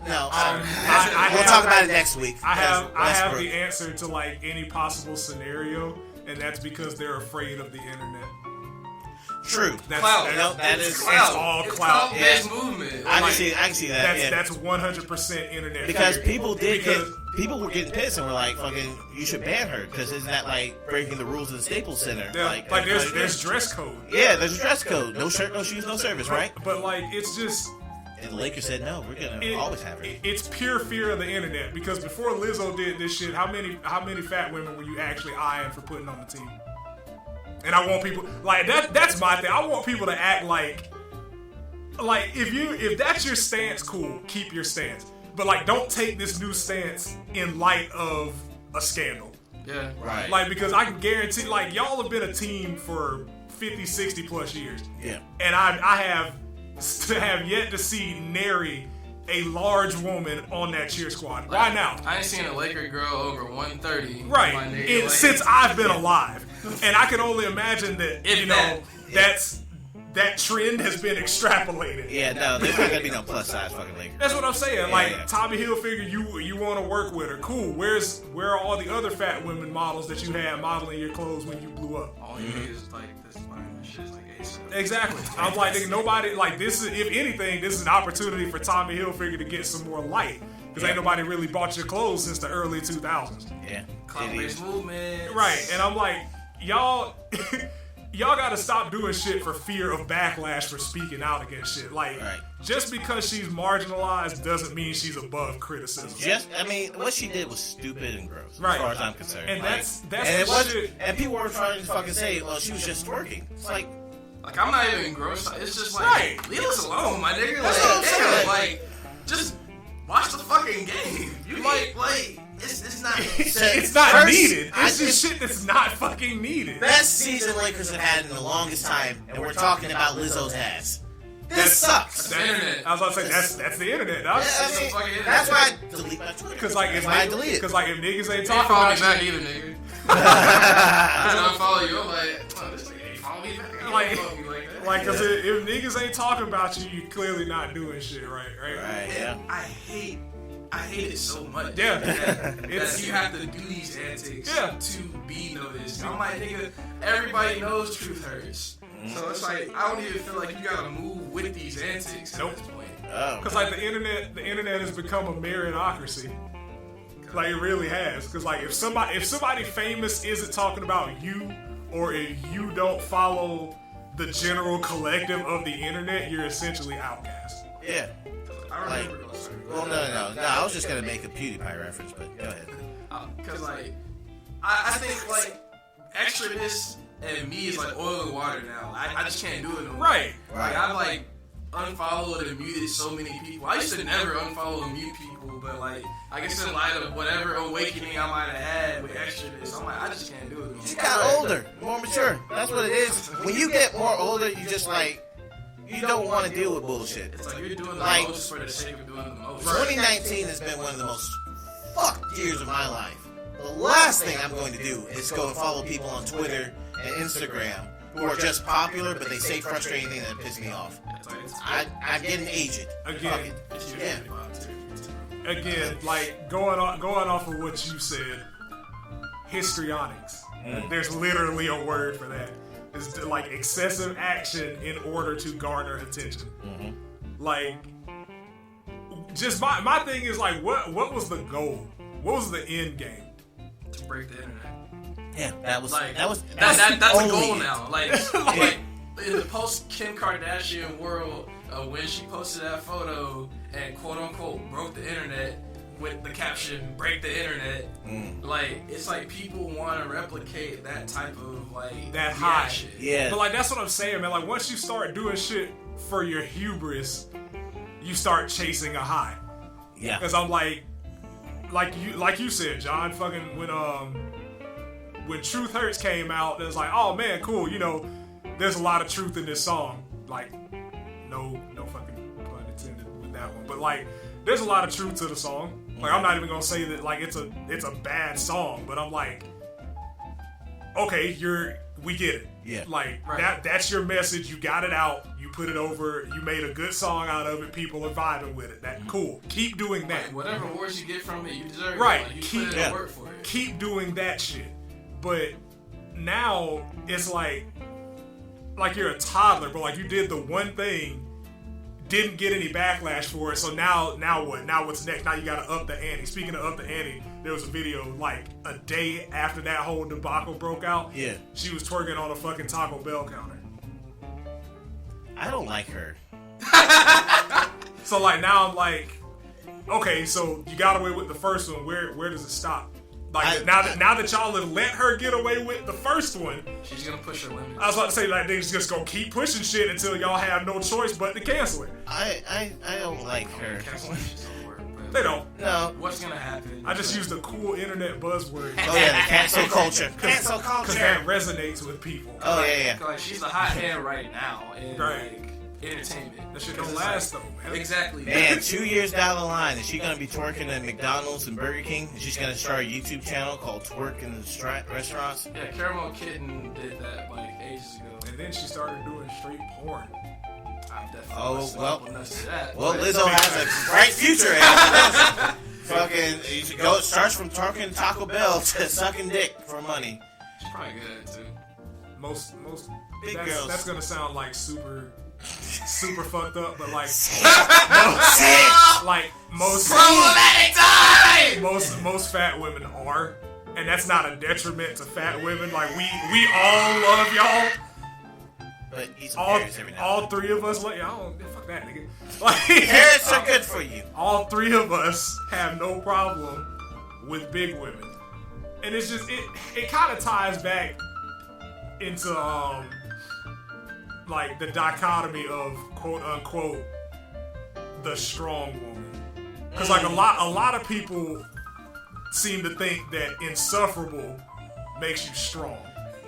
No, I we'll have- talk about it next week. I have Westbrook. the answer to like any possible scenario, and that's because they're afraid of the internet. True. That's, Clout. That it's is- all It's clout. clout-based movement. I Like, can see that. Yeah. That's 100% internet. Because fear. people Because- people were getting pissed and were like, "Fucking, you should ban her," because isn't that like breaking the rules of the Staples Center? Yeah, like there's dress code. yeah, there's a dress code. No shirt, no shoes, no service, right? But like it's just And the Lakers said no. We're gonna always have her. It's pure fear of the internet. Because before Lizzo did this shit, how many fat women were you actually eyeing for putting on the team? And I want people like that. That's my thing. I want people to act like if that's your stance, cool, keep your stance. But like, don't take this new stance in light of a scandal. Yeah. Right. Like, because I can guarantee, like, y'all have been a team for 50, 60 plus years. Yeah. And I have yet to see nary a large woman on that cheer squad. Why now? I ain't seen a Laker girl over 130. Right. My nigga, like- Since I've been alive. And I can only imagine that, If that. that trend has been extrapolated. Yeah, no, there's not gonna be no plus size fucking Lakers. That's what I'm saying. Yeah, Like, yeah. Tommy Hilfiger, you want to work with her. Cool. Where are all the other fat women models that you had modeling your clothes when you blew up? All you need is like this line of shit is like ASAP. Exactly. I'm like, nigga, nobody, like, this is, if anything, this is an opportunity for Tommy Hilfiger to get some more light. Because ain't nobody really bought your clothes since the early 2000s. Yeah. Clout-based movement. Right. And I'm like, y'all, y'all gotta stop doing shit for fear of backlash for speaking out against shit. Like, just because she's marginalized doesn't mean she's above criticism. What she did was stupid and gross, as Right. far as I'm concerned. And Like, that's and the it wasn't. shit. And people were trying to fucking say, well, she was just twerking. It's like, I'm not even gross. It's just like, Right. leave us alone, my nigga. That's what I'm saying. Like, just watch the fucking game. You like, it's not. It's not First, needed. It's just shit that's not fucking needed. best season Lakers have had in the longest time, and we're talking about Lizzo's ass. This sucks. the internet. I was about to say that's the internet. Dog. That's why I delete my Twitter. Cause like if That's why I delete it. Cause like if niggas ain't They talking follow me about back you, either, nigga. I follow you. I'm like, oh, this nigga ain't follow me back. He Like- don't follow me like that. like, cause if niggas ain't talking about you, you clearly not doing shit right. Right, yeah. I hate it so much. Yeah. that It's- you have to do these antics Yeah. to be noticed. I'm like, nigga, everybody knows truth hurts. So it's like, I don't even feel like you gotta move with these antics Nope. at this point. Oh. Cause like the internet has become a meritocracy. Like it really has. Cause like if somebody famous isn't talking about you, or if you don't follow the general collective of the internet, you're essentially outcast. Yeah. I remember those. Well, no. I was just gonna make a PewDiePie reference, but go ahead. Cause like, I think like extraness and me is like oil and water now. I just can't do it no more. Right. Like I've like unfollowed and muted so many people. I used to never unfollow and mute people, but like I guess in light of whatever awakening I might have had with extraness, I'm like I just can't do it no more. You got older, more mature. That's what it is. When you get more older, you just like, you don't want to deal with bullshit. It's like you're doing the Like- most for the sake of doing the most. 2019 has been one of the most fucked years of my life. The last thing I'm going to do is go and follow people on Twitter and Instagram who are just popular, but they say frustrating things that piss me off. I'm getting aged. Again. Fuck it. Yeah. Again, like going off of what you said, histrionics. There's literally a word for that. It's like excessive action in order to garner attention. Like, just my thing is like, what was the goal? What was the end game? To break the internet. Yeah, that was That's a goal now. Like in the post Kim Kardashian world, when she posted that photo and quote unquote broke the internet with the caption "break the internet," like it's like people want to replicate that type of like That high. reaction. Yeah. But like that's what I'm saying, man. Like once you start doing shit for your hubris, you start chasing a high. Yeah. Because I'm like you said, John, fucking when Truth Hurts came out, it was like, oh man, cool, you know, there's a lot of truth in this song. Like, no fucking pun intended with that one. But like, there's a lot of truth to the song. Like, I'm not even gonna say that like it's a bad song, but I'm like, okay, we get it. Yeah. Like Right. that's your message. You got it out. You put it over. You made a good song out of it. People are vibing with it. That cool. Keep doing that. Like, whatever awards you get from it, you deserve Right. it. Like, you Keep- put in the work for it. Keep doing that shit. But now it's like you're a toddler, but like you did the one thing, didn't get any backlash for it. So now what? Now what's next? Now you gotta up the ante. Speaking of up the ante, there was a video like a day after that whole debacle broke out. Yeah. She was twerking on a fucking Taco Bell counter. I don't like her. So like now I'm like, okay, so you got away with the first one. Where does it stop? Like now that y'all have let her get away with the first one, She's gonna push her limits. I was about to say like they just gonna keep pushing shit until y'all have no choice but to cancel it. I don't like her. Cancellations don't work, but They don't. No. what's gonna happen? I just used a cool internet buzzword Oh yeah, the cancel culture. Cancel because that culture. resonates with people. Oh yeah. Like she's the hot hand right now in Right. like entertainment. That shit Because don't it's last like- though, man. Exactly. Man, 2 years down the line, is she gonna be twerking at McDonald's and Burger King? She's gonna start a YouTube channel called Twerk in the Restaurants. Yeah, Caramel Kitten did that like ages ago. And then she started doing straight porn. I'm definitely Oh, busting well. up nuts to that. Well, but- Lizzo has a bright future after this. Fucking, you should go. It starts from twerking Taco Bell to sucking dick for money. She's probably good at it too. Most Big that's, girls. that's gonna sound like super fucked up, but like like most Problematic time! most fat women are, and that's not a detriment to fat women. Like we all love y'all, but eat some carrots every now all three of us, like, I don't, fuck that nigga. Like, carrots are good for you. All three of us have no problem with big women. And it's just, it kind of ties back into, like, the dichotomy of, quote unquote, the strong woman. Because, like, a lot of people seem to think that insufferable makes you strong.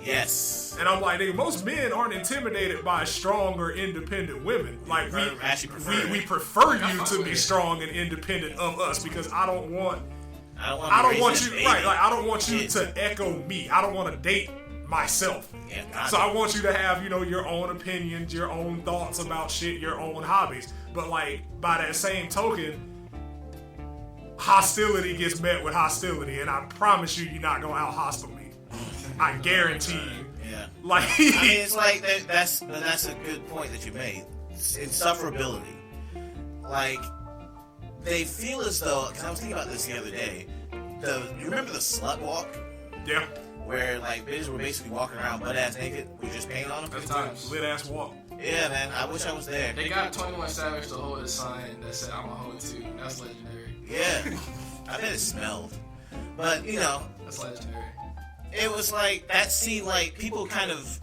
Yes. And I'm like, nigga, most men aren't intimidated by strong or independent women. Like, we prefer you to be strong and independent of us, because I don't want you right. Like, I don't want you to echo me. I don't want to date myself. Yeah, so I want you to have, your own opinions, your own thoughts about shit, your own hobbies. But, like, by that same token, hostility gets met with hostility, and I promise you're not gonna out hostile me. I guarantee you. Yeah. Like, I mean, it's like that's a good point that you made. Insufferability. Like, they feel as though, because I was thinking about this the other day. You remember the slut walk? Yeah. Where, like, bitches were basically walking around butt ass naked with just paint on them. That's a lit ass walk. Yeah, man. I wish I was there. They got 21 Savage to hold a sign that said "I'm a hoe too." That's legendary. Yeah. I bet it smelled. But, that's legendary. It was like, that scene, like, people kind of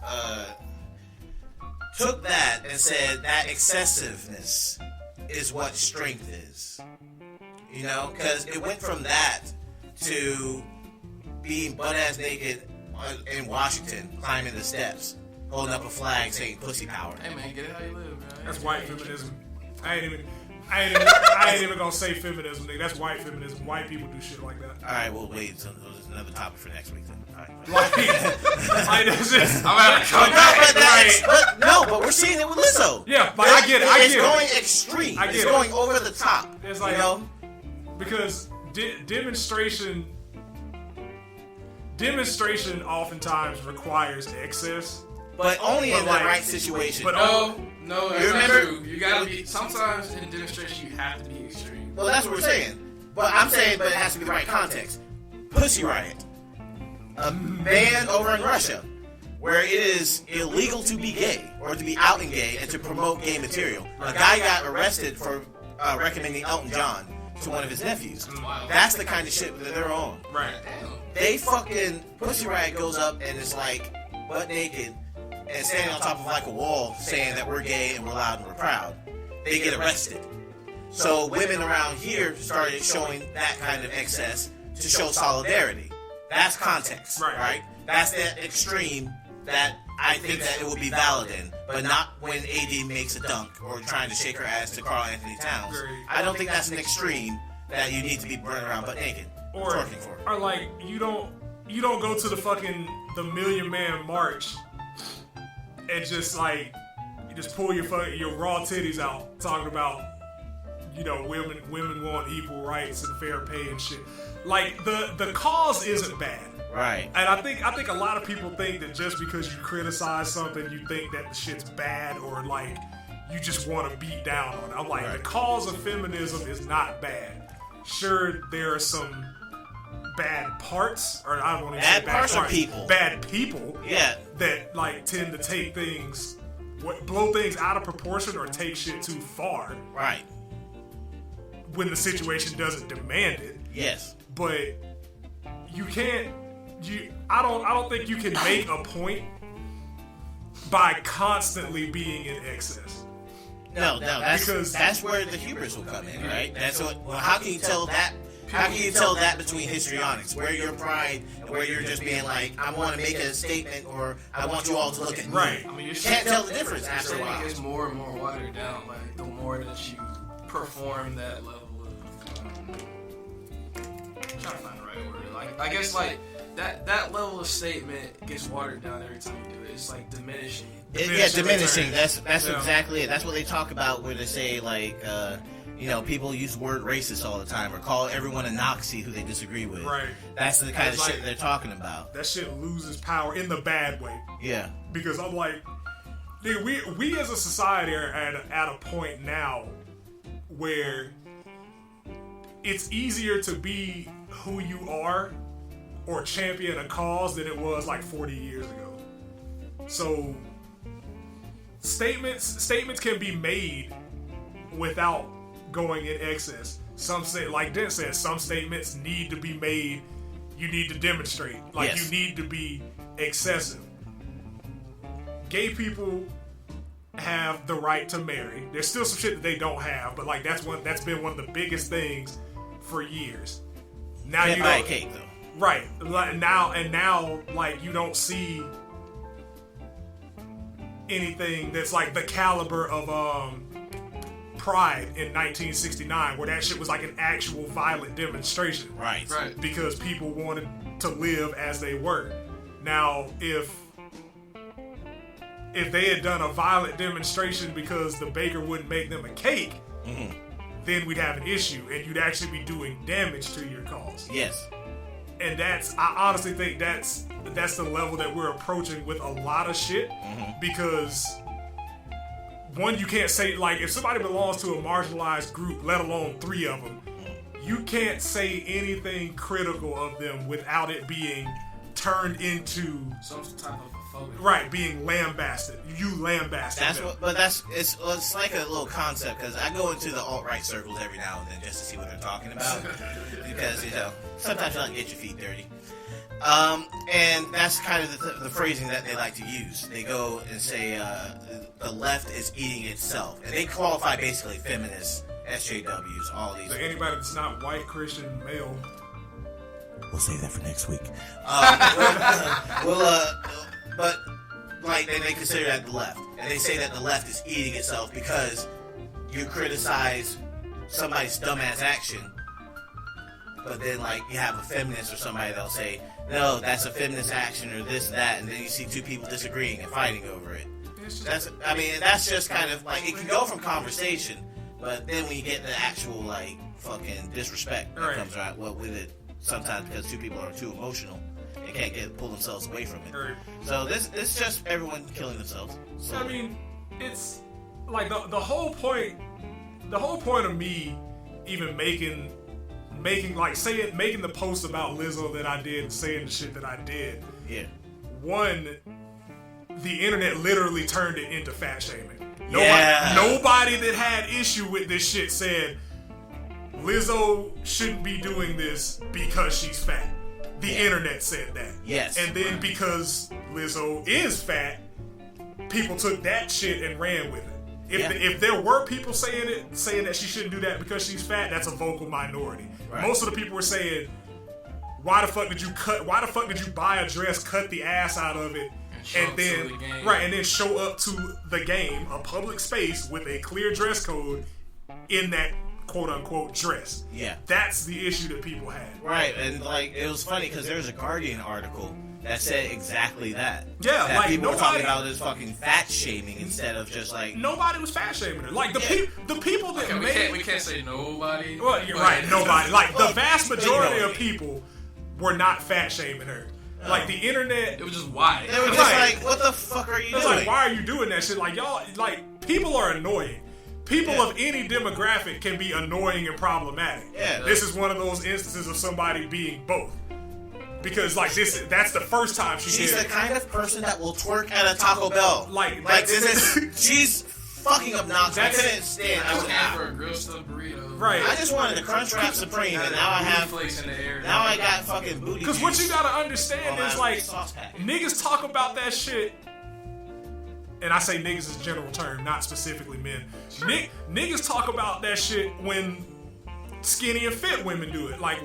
took that and said that excessiveness is what strength is. Because it went from that to being butt-ass naked in Washington, climbing the steps, holding up a flag saying pussy power. Hey, man, get it how you live, man. That's white feminism. I ain't even gonna say feminism, nigga. That's white feminism. White people do shit like that. All right, well, wait. So there's another topic for next week then. All right. Like, that's just, I'm out of contact. But we're seeing it with Lizzo. Yeah, like, I get it. It's going extreme. It's going over the top. It's like, because demonstration oftentimes requires excess. But only in the right situation. But no, that's not true. You gotta be. Sometimes in demonstration, you have to be extreme. Well, that's what we're saying. But I'm saying, but it has to be the right context. Pussy Riot, a band over in Russia, where it is illegal to be gay or to be out and gay and to promote gay material. A guy got arrested for recommending Elton John to one of his nephews. That's the kind of shit that they're on. Right. They fucking Pussy Riot goes up and it's like butt naked and standing on top of like a wall saying that we're gay and we're loud and we're proud. They get arrested. So women around here started showing that kind of excess to show solidarity. That's context, right? That's that extreme that I think that it would be valid in, but not when AD makes a dunk or trying to shake her ass to Karl Anthony Towns. I don't think that's an extreme that you need to be running around butt naked or twerking for. Or like, you don't go to the Million Man March and just like, you just pull your raw titties out talking about, women want equal rights and fair pay and shit. Like, the cause isn't bad. Right. And I think a lot of people think that just because you criticize something, you think that the shit's bad or like you just want to beat down on it. I'm like, the cause of feminism is not bad. Sure, there are some bad parts, or I don't want to say bad parts. Are people. Bad people. Yeah. That like tend to take things, blow things out of proportion or take shit too far. Right. When the situation doesn't demand it. Yes. But you can't. I don't think you can make a point by constantly being in excess. No, that's where the hubris will come in, right? That's what. Well, how can you tell that? How can you tell that between histrionics, where your pride and where you're just being like, I want to make a statement, or I want you all to look at me? Right. I mean, you can't tell the difference after a while. It gets more and more watered down. Like the more that you perform that level of. I'm trying to find the right word. Like I guess like. That level of statement gets watered down every time you do it. It's like diminishing. Diminishing. That's exactly it. That's what they talk about where they say like, people use the word racist all the time or call everyone a Nazi who they disagree with. Right. That's the kind of shit they're talking about. That shit loses power in the bad way. Yeah. Because I'm like, dude, we as a society are at a point now where it's easier to be who you are or champion a cause than it was like 40 years ago. So statements can be made without going in excess. Some say, like Dent said, some statements need to be made. You need to demonstrate. Like, you need to be excessive. Gay people have the right to marry. There's still some shit that they don't have, but like that's been one of the biggest things for years. Now Can't you buy a don't, cake though. right? Now, like you don't see anything that's like the caliber of Pride in 1969, where that shit was like an actual violent demonstration. Right. Because people wanted to live as they were. Now, if they had done a violent demonstration because the baker wouldn't make them a cake, then we'd have an issue, and you'd actually be doing damage to your cause. Yes. And I honestly think that's the level that we're approaching with a lot of shit, because one, you can't say, like, if somebody belongs to a marginalized group, let alone 3 of them, you can't say anything critical of them without it being turned into some type of phobia. Right, being lambasted. You lambasted them. It's like a little concept, because I go into the alt-right circles every now and then just to see what they're talking about, because sometimes you like to get your feet dirty. And that's kind of the phrasing that they like to use. They go and say the left is eating itself, and they qualify basically feminists, SJWs, all these. So anybody that's not white, Christian, male. We'll save that for next week. But like they consider that the left, and they say that the left is eating itself because you criticize somebody's dumbass action, but then like you have a feminist or somebody that'll say, no, that's a feminist action or this, that, and then you see 2 people disagreeing and fighting over it. That's just kind of like, it can go from conversation, but then when you get the actual like fucking disrespect that comes right with it, sometimes because 2 people are too emotional, they can't pull themselves away from it. Right. So this just everyone killing themselves. So, I mean, it's like the whole point of me even making the post about Lizzo that I did and saying the shit that I did. Yeah. One, the internet literally turned it into fat shaming. Yeah. Nobody that had issue with this shit said Lizzo shouldn't be doing this because she's fat. The internet said that. Yes. And then because Lizzo is fat, people took that shit and ran with it. If there were people saying that she shouldn't do that because she's fat, that's a vocal minority. Right. Most of the people were saying, why the fuck did you buy a dress, cut the ass out of it, and then show up to the game, a public space with a clear dress code in that quote unquote dress. Yeah. That's the issue that people had. Right, and like it was funny because there was a Guardian article that said exactly that. Yeah, that like people were talking about this fucking fat shaming instead of just like nobody was fat shaming her. Like the people that we can't say nobody. Well, you're right, nobody. Like the vast majority of people were not fat shaming her. Like the internet, it was just why. They were just like, what the fuck are you doing? Like, why are you doing that shit? Like y'all, like people are annoying. People of any demographic can be annoying and problematic. Yeah. This is one of those instances of somebody being both. Because like that's the first time she's the kind of person that will twerk at a Taco Bell. She's fucking obnoxious. I couldn't stand. I was asking for a grilled stuffed burrito. Right. I just wanted the Crunch Wrap Supreme, and now I have flakes in the air. Now I got fucking booty. Because what you gotta understand is like niggas talk about that shit. And I say niggas is a general term, not specifically men. Niggas talk about that shit when skinny and fit women do it. Like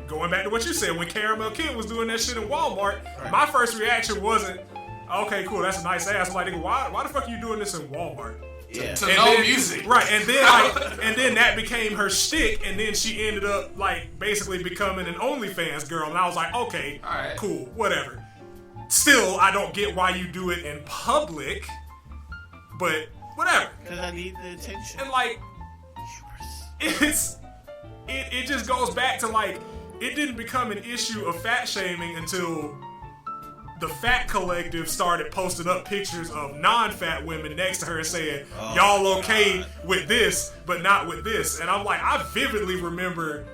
going back to what you said, when Caramel Kid was doing that shit in Walmart, my first reaction wasn't, okay, cool, that's a nice ass. I'm like, nigga, why the fuck are you doing this in Walmart? Yeah. To no music. Right, and then that became her shtick, and then she ended up like basically becoming an OnlyFans girl, and I was like, okay, all right, cool, whatever. Still, I don't get why you do it in public, but whatever. Because I need the attention. And like, it just goes back to like, it didn't become an issue of fat shaming until the fat collective started posting up pictures of non-fat women next to her and saying, y'all okay with this, but not with this. And I'm like, I vividly remember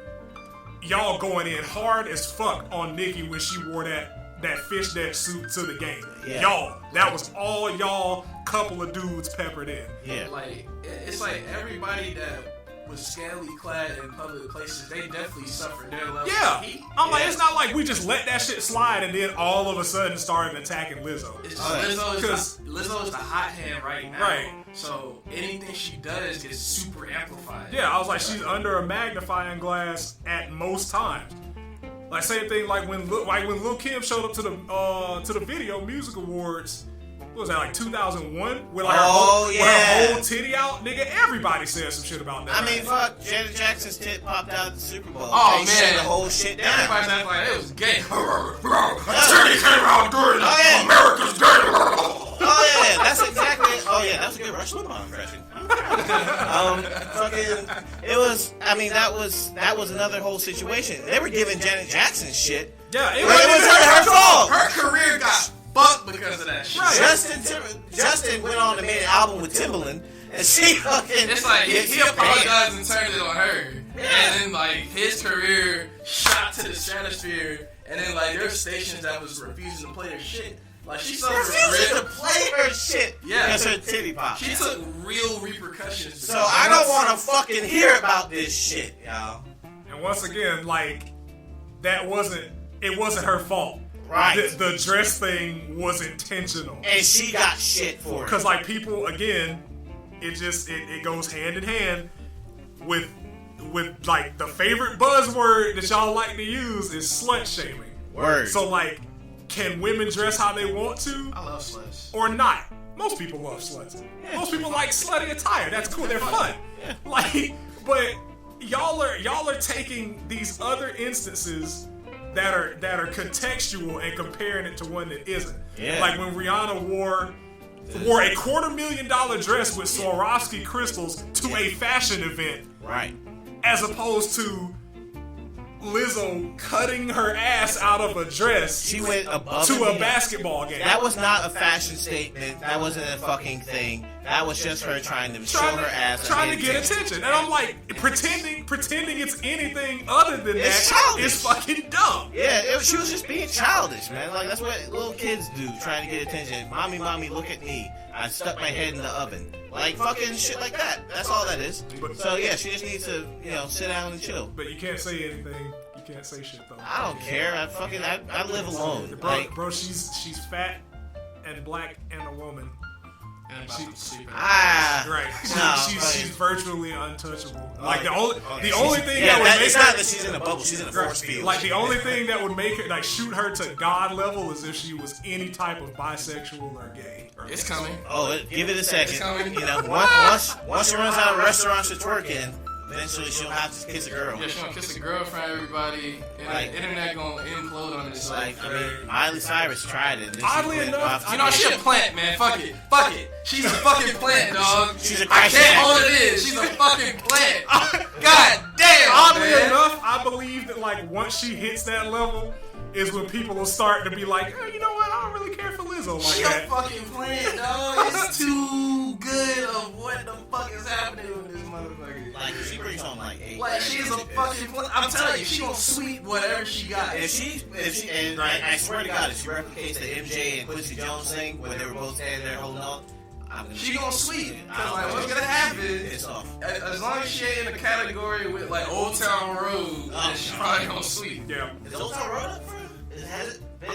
y'all going in hard as fuck on Nicki when she wore that that fishnet suit to the game. Yeah. Y'all. That was all y'all couple of dudes peppered in. Yeah. Like, it's like everybody that was scantily clad in public places, they definitely suffered their level Yeah. of heat. I'm like, it's not like we just let that shit slide and then all of a sudden started attacking Lizzo. It's just Lizzo is the hot hand right now. Right. So anything she does gets super amplified. Yeah, I was like, she's under a magnifying glass at most times. Like same thing, like when Lil Kim showed up to the Video Music Awards. What was that, like 2001? With like her whole titty out, nigga. Everybody said some shit about that. I mean, fuck, Janet Jackson's tit popped out at the Super Bowl. Oh, They man. shut the whole shit down. Everybody's acting like it was gay. Titty came out during America's gay. Oh yeah, that's exactly. Oh yeah, that's a good Rush Limbaugh impression. Fucking, it was. I mean, that was another whole situation. They were giving Janet Jackson shit. Yeah, It wasn't her fault. Her career got fucked because of that shit. Right. Justin went on and made an album with Timbaland, and she fucking. It's like he apologized and turned it on her, and then like his career shot to the stratosphere, and then like there's stations that was refusing to play her shit. Like she suffered refusing to real, play her shit. Yeah. Because her titty popped. she took real repercussions. So I don't want to fucking hear about this shit, y'all. And once again, like it wasn't her fault. Right. The dress thing was intentional. And she got shit for it. Because like people, again, it goes hand in hand with like the favorite buzzword that y'all like to use is slut shaming. Word. So like, can women dress how they want to I love sluts. or not? Most people love sluts. Most people like slutty attire. That's cool. They're fun. Like, but y'all are taking these other instances that are contextual and comparing it to one that isn't. Yeah. Like when Rihanna wore a $250,000 dress with Swarovski crystals to a fashion event, Right. as opposed to Lizzo cutting her ass out of a dress She went above to and a beyond. basketball game. That was not a fashion statement. That wasn't a fucking thing. That was just her trying to show her ass. trying and to get attention. And I'm like, pretending it's anything other than It's that childish. is fucking dumb. Yeah, she was just being childish, man. Like, that's what little kids do, trying to get attention. Mommy, look at me. I stuck my head in the oven. Like, fucking shit like that. That's all that is. So, yeah, she just needs to, sit down and chill. But you can't say anything. You can't say shit though. I don't care. I live alone. Bro, she's fat and black and a woman. And about to sleep. Right. No, She's virtually untouchable. Like the only thing yeah, that would make it's not her that she's in a bubble. She's in a force field. like the only thing that would make her like shoot her to God level is if she was any type of bisexual or gay. It's coming. Give it a second. It's coming. Once she runs out of restaurants to twerk in, eventually she'll have to kiss a girl. Yeah, she's gonna kiss a girl in front of everybody, and Like- the internet gonna implode on this. Miley Cyrus tried it. And then Oddly she went enough, off You know, she a plant, man. Fuck it. She's a fucking plant, dog. She's a I crash can't addict. hold it in. She's a fucking plant. God damn, Oddly man. enough, I believe that like once she hits that level is when people will start to be like, hey, you know what? I don't really care for Lizzo She like a that. fucking plant, dog. It's too good of what the fuck is happening with this motherfucker. Like, she brings home like 8. Like, she's a fucking plant. I'm telling you, she gonna sweep whatever she got. If she, and I swear to God, if she replicates the MJ and Quincy Jones thing where they were both standing there holding on, She gonna sweep. Cause like, what's gonna happen? It's off. As long as she ain't in a category with like Old Town Road, then she probably gonna sweep. Yeah. Is Old Town Road up for it? Has it been?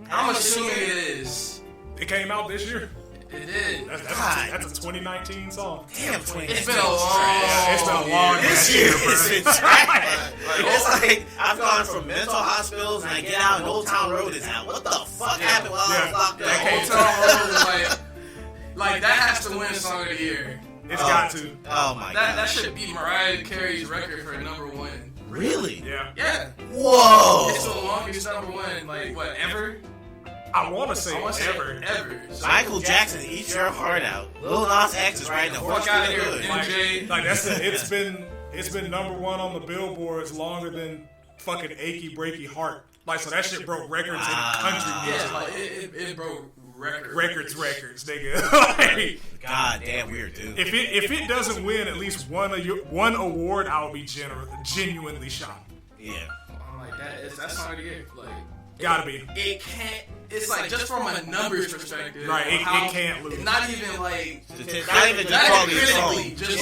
I'm assuming it is. It came out this year. It did. That's a 2019 song. Damn, 20. It's been a long. It's been a long This year, year bro. is been trash. It's like I've gone from mental hospitals and I get out and Old Town Road is out. What the fuck happened while I was locked up? Old Town Road, like that has to win Song of the Year. It's got to. Oh my That god. should be Mariah Carey's record for #1. Really? Yeah. Yeah. Whoa. It's the longest #1, like what, ever? I want to say I want to say ever. ever. So, Michael Jackson, eat your heart out. Lil Nas X is riding the horse fuck out of to the here, hood. MJ. Like that's it's been #1 on the billboards longer than fucking Achy Breaky Heart. Like so that shit broke records in country music. Yeah, like it broke Records, nigga. Like, God damn weird, dude. if it doesn't win at least one award, I'll be genuinely shocked. Yeah. I'm like that's Song of the Year. Like Gotta be. It can't. It's like just from a numbers perspective. Right, it can't lose. Not even like. Not even the quality of the song. Critically, just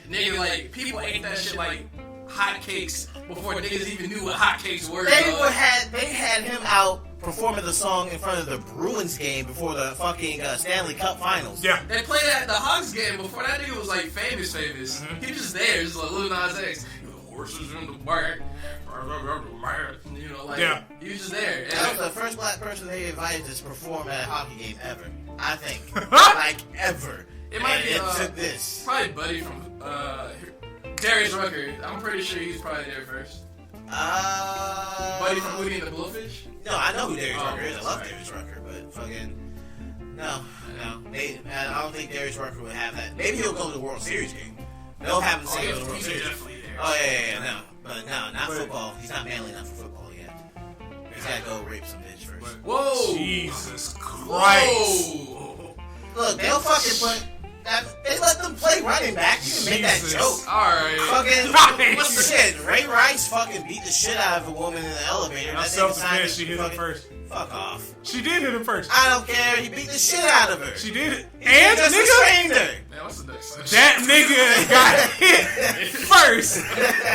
nigga, like people ate that shit like hotcakes before niggas even knew what hotcakes were. They had him out performing the song in front of the Bruins game before the fucking Stanley Cup Finals. Yeah. They played at the Hawks game before that nigga was like famous. Mm-hmm. He was just there, just like Lil Nas X. Horses in the back. You know, like, he was just there. That was the first black person they invited to perform at a hockey game ever. I think. Like, ever. It might be, took this. Probably Buddy from, Darius Rucker. I'm pretty sure he's probably there first. Buddy from Hootie and the Blowfish? No, I know who Darius Rucker is. I love Darius Rucker, but fucking... No. I don't think Darius Rucker would have that. Maybe he'll go to the World Series game. They'll have him sing at the World Series. Oh, yeah, no. But no, not football. He's not manly enough for football yet. He's got to go rape some bitch first. Whoa! Jesus Christ! Whoa. Look, they'll fucking put... They let them play running back. You can make that joke. Alright. Fucking... What's the shit? Ray Rice fucking beat the shit out of a woman in the elevator. Not self-defense, she hit him first. Fuck off. She did hit him first. I don't care. He beat the shit out of her. She did it. He just restrained her. Man, what's the next section? That nigga got hit first.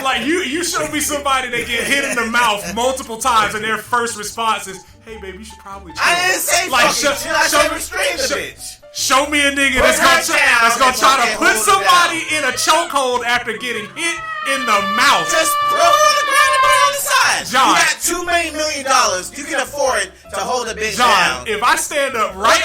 Like, you show me somebody that get hit in the mouth multiple times and their first response is, hey, baby, you should probably chill. I didn't say like, fucking shit. I said restrain the bitch. Show me a nigga that's gonna try to put somebody in a chokehold after getting hit in the mouth. Just throw her on the ground and put her on the side. John, you got $2 million. You can afford to hold a bitch down. John, if I stand up right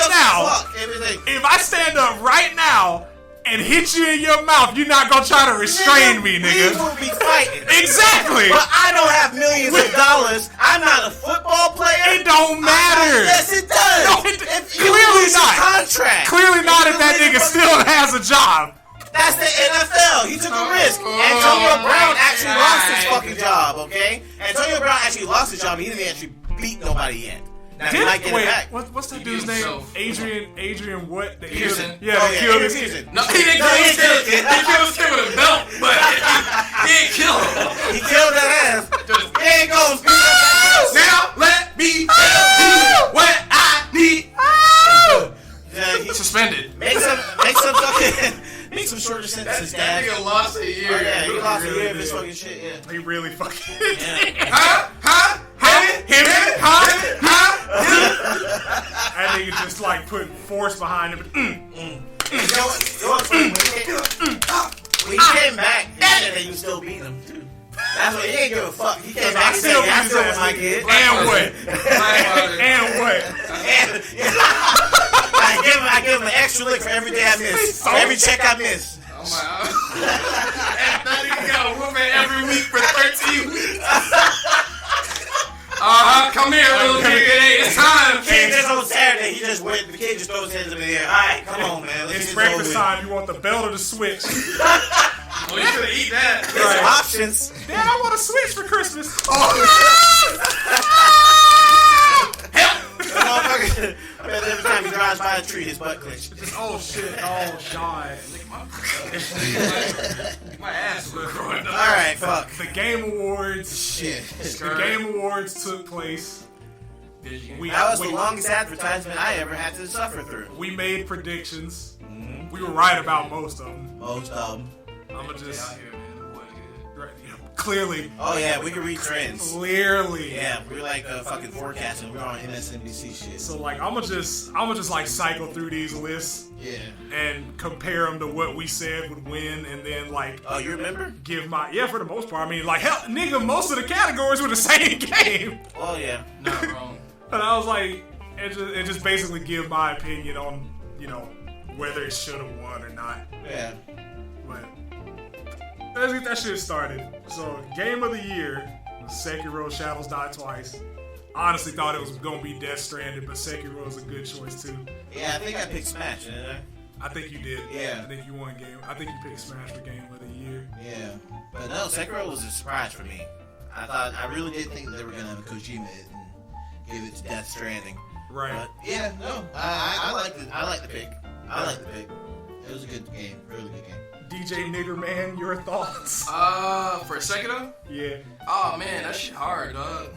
now and hit you in your mouth, you're not gonna try to restrain me, nigga. We will be fighting. Exactly. But I don't have millions of dollars. I'm not a football player. It don't matter. Yes, it does. No, clearly not. Contract. Clearly not if that nigga still has a job. That's the NFL. He took a risk. Antonio Brown actually lost his fucking job, okay? Antonio Brown actually lost his job. He didn't actually beat nobody yet. Now, he might get it back. What's that dude's name? Adrian what? Peterson. Killed his Peterson. No, he didn't kill his kid. He killed his kid with a belt, but he didn't kill him. He killed that ass. There he goes. Now let me tell you what I need. Suspended. Make some shorter sentences, That Dad. nigga lost a year. Oh, yeah, he lost a year of did. this fucking shit, yeah. He really fucking That nigga just like put force behind him. You know what? When he came back, he said that you still beating him, too. That's what he ain't give a fuck. He came back and said, I still with my kid. And what? And what? I give him an extra lick for every day I miss. For every check I miss. Oh my. That nigga got a woman every week for 13 weeks. Come here, little nigga. It's time. The kid just on Saturday, the kid just throws his hands up in the air. Alright, come on, man. It's breakfast time. You want the belt or the switch? Oh, you should eat that. There's options. Dad, I want a switch for Christmas. I bet every time he drives by a tree, his butt clenches. Oh shit! Oh god! My ass was growing up. Alright, fuck. The Game Awards. Shit. The Game Awards took place. That was the longest advertisement I ever had to suffer through. We made predictions. Mm-hmm. We were right about most of them. Most of them. I'ma just out here, man. The boy good. right, clearly. Oh yeah, we can read trends. Clearly. Yeah, we're like fucking forecasting. We're on MSNBC shit. So like, I'ma just like cycle through these lists. Yeah. And compare them to what we said would win, and then like. Oh, you remember? Give my for the most part. I mean, like hell, nigga, most of the categories were the same game. Oh yeah. Not wrong. And I was like, it just basically give my opinion on whether it should have won or not. Yeah. But let's get that shit started. So, game of the year was Sekiro Shadows Die Twice. Honestly thought it was going to be Death Stranded, but Sekiro was a good choice too. Yeah, I think I picked Smash, didn't I? I think you did. Yeah. I think you won game. I think you picked Smash for game of the year. Yeah. But no, Sekiro was a surprise for me. I really did think that they were going to have Kojima it and give it to Death Stranding. Right. But yeah, no. I liked it. I liked the pick. It was a good game. Really good game. DJ Nigger Man, your thoughts? For Sekiro? Yeah. Oh man, that shit hard, dog.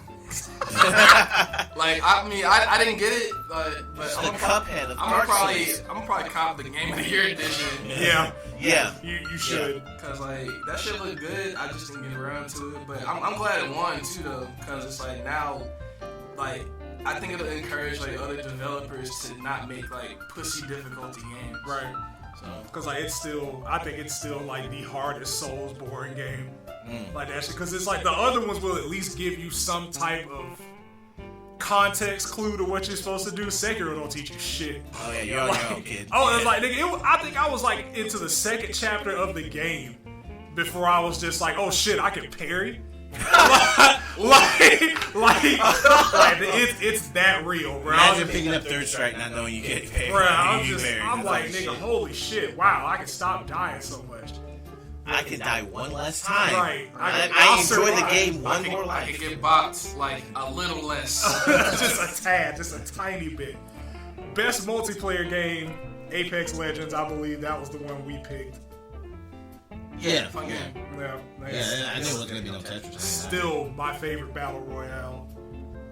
Like, I mean, I didn't get it, but The Cuphead of I'm Dark probably Souls. cop the Game of the Year edition. Yeah. Yeah. You should. Cause like that shit look good. I just didn't get around to it, but I'm glad it won too though. Cause it's like now, like I think it'll encourage like other developers to not make like pussy difficulty games. Right. So Because like I think it's still like the hardest Soulsborne game. Like that shit. Because it's like the other ones will at least give you some type of context clue to what you're supposed to do. Sekiro don't teach you shit. Oh yeah, you're on your own, kid. Oh, it's like nigga, I think I was like into the second chapter of the game before I was just like, oh shit, I can parry. It's that real, bro. Imagine picking up Third Strike not knowing you can't parry. Bro, I'm like, That's nigga, shit. holy shit, wow, I can stop dying so much. I can die one less time. Right. I I'll enjoy the survive. game one more I life. can get bopped like a little less. Just a tad, just a tiny bit. Best multiplayer game, Apex Legends. I believe that was the one we picked. Yeah. Fun game. Yeah, Yeah, I knew it wasn't gonna be no Tetris. still my favorite battle royale.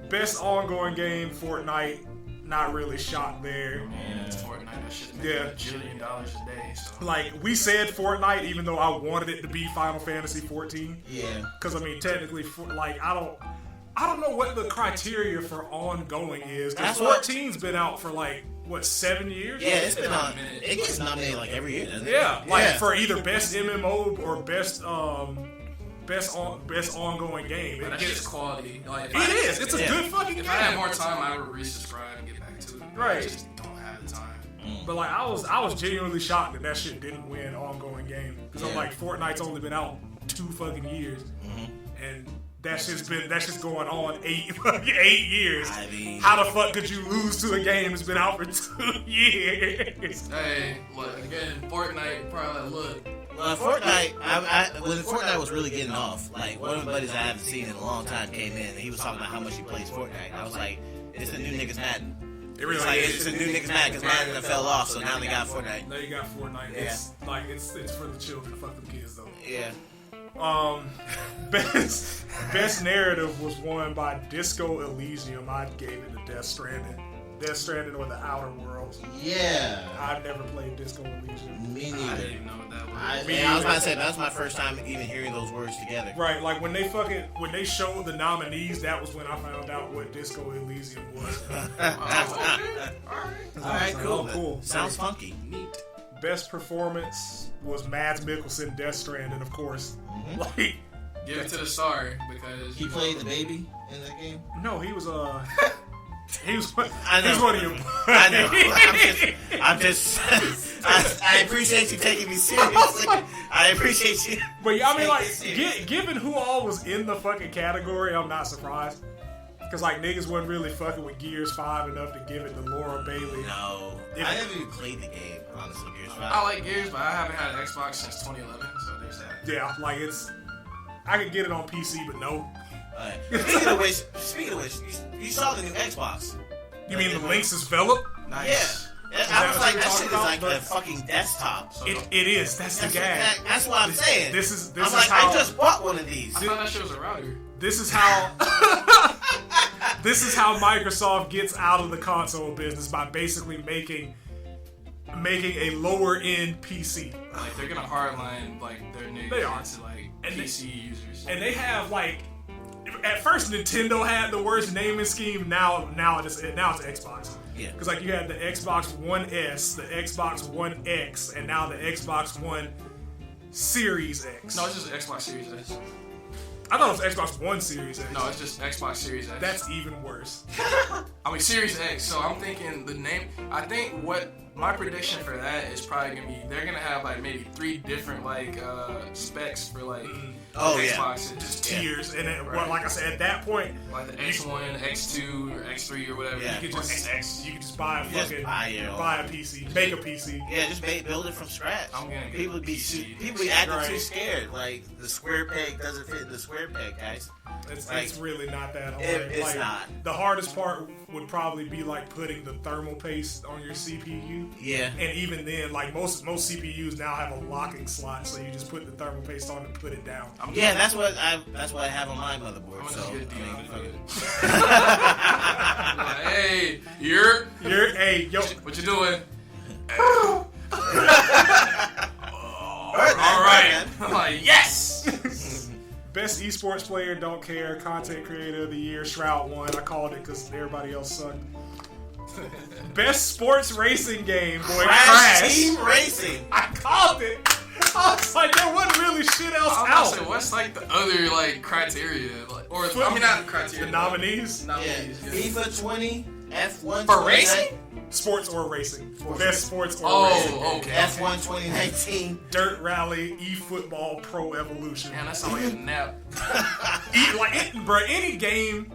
Best ongoing game, Fortnite. Not really shocked there. It's Fortnite. That shit's Yeah. $1 jillion a day. So. Like we said, Fortnite, even though I wanted it to be Final Fantasy 14. Yeah. Because I mean, technically, like I don't know what the criteria for ongoing is. Because That's what- 14's been out for like what 7 years. Yeah, it's been on. minute. It gets nominated like every year, doesn't it? Yeah, like Yeah. for either best MMO or best ongoing game. But that shit's quality. Like, It is. It's a Yeah. good fucking If I had game. more time, I would resubscribe and get back to it. Right. I just don't have the time. But like I was genuinely shocked that shit didn't win ongoing game because I'm Yeah. like Fortnite's only been out 2 fucking years, and that shit's going on 8 years. I mean, How the fuck could you lose to a game that's been out for 2 years? Hey, look again. Fortnite probably look. Fortnite, when Fortnite was really getting off, like one of my buddies I haven't seen in a long time came in and he was talking about how much he plays Fortnite. I was like, it's the new niggas Madden. It really It's like is. it's the new niggas Madden because Madden done fell off, so now they got Fortnite. Now you got Fortnite. Yeah. It's like it's for the children. Fuck them kids though. Yeah. Best narrative was won by Disco Elysium. I gave it to Death Stranding. Death Stranding or the Outer Worlds. Yeah. I've never played Disco Elysium. Me I didn't neither. even know what that was. I was about to say that was my first time even hearing those words together. Right, like when they showed the nominees, that was when I found out what Disco Elysium was. All right, cool. Oh, cool. Sounds funky. Neat. Best performance was Mads Mikkelsen, Death Stranding, of course. Like, Give it to the star because He played the baby in that game. no, he was he was I know. one of your. I know. I'm just. I appreciate you taking me seriously. I appreciate you. But yeah, I mean, like, taking me seriously. given who all was in the fucking category, I'm not surprised. Because, like, niggas wasn't really fucking with Gears 5 enough to give it to Laura Bailey. No, If- I never even played the game. Honestly, Gears 5. I like Gears, but I haven't had an Xbox since 2011, so there's that. Yeah, like, I could get it on PC, but no. Speaking of which, you saw the new Xbox. You mean the Lynx is Velop? Nice. Yeah. I was what like, you're that talking shit is about? like But- a fucking desktop. It is. That's the gag. That's what I'm saying. This is I'm is like, how I just bought one of these. I thought that shit was a router. this is how this is how Microsoft gets out of the console business by basically making a lower end PC. Like they're gonna hardline like their niggas They are. into like And they- PC users. And they have like at first Nintendo had the worst naming scheme. Now it's Xbox. Yeah. Because like you had the Xbox One S, the Xbox One X, and now the Xbox One Series X. No, it's just Xbox Series X. I thought it was Xbox One Series X. No, it's just Xbox Series X. That's even worse. I mean Series X. So I'm thinking the name. I think what my prediction for that is probably gonna be they're gonna have like maybe 3 different like specs for like Oh, yeah. Xbox. And just Tiers, and then, well, Right. like I said, at that point, like the X1, X2, or X3 or whatever. Yeah. you could Or just XX. you could just buy a Just fucking buy it all. buy a PC, make a PC. Yeah, just build it from scratch. I'm gonna get People a be PC. people be acting Right. too scared. Like the square peg doesn't fit in the square peg, guys. It's really not that hard. It's not. The hardest part would probably be like putting the thermal paste on your CPU. Yeah. And even then, like most CPUs now have a locking slot, so you just put the thermal paste on and put it down. Yeah, that's what I have on my motherboard. I'm So gonna just I get mean, like, hey, you're Hey, yo, what you doing? All right. I'm like, yes. best esports player, don't care. Content creator of the year, Shroud won. I called it because everybody else sucked. Best sports racing game, boy, Crash. Team Racing. I called it. I was like, there wasn't really shit else I was out. saying, what's like the other like criteria, like, or I mean not criteria, The nominees, Yeah. FIFA 20, F1 for racing. sports or racing. Best sports or racing. Oh, okay. F1 2019. Dirt Rally, eFootball, Pro Evolution. Man, that sounds like a nap. Bro, any game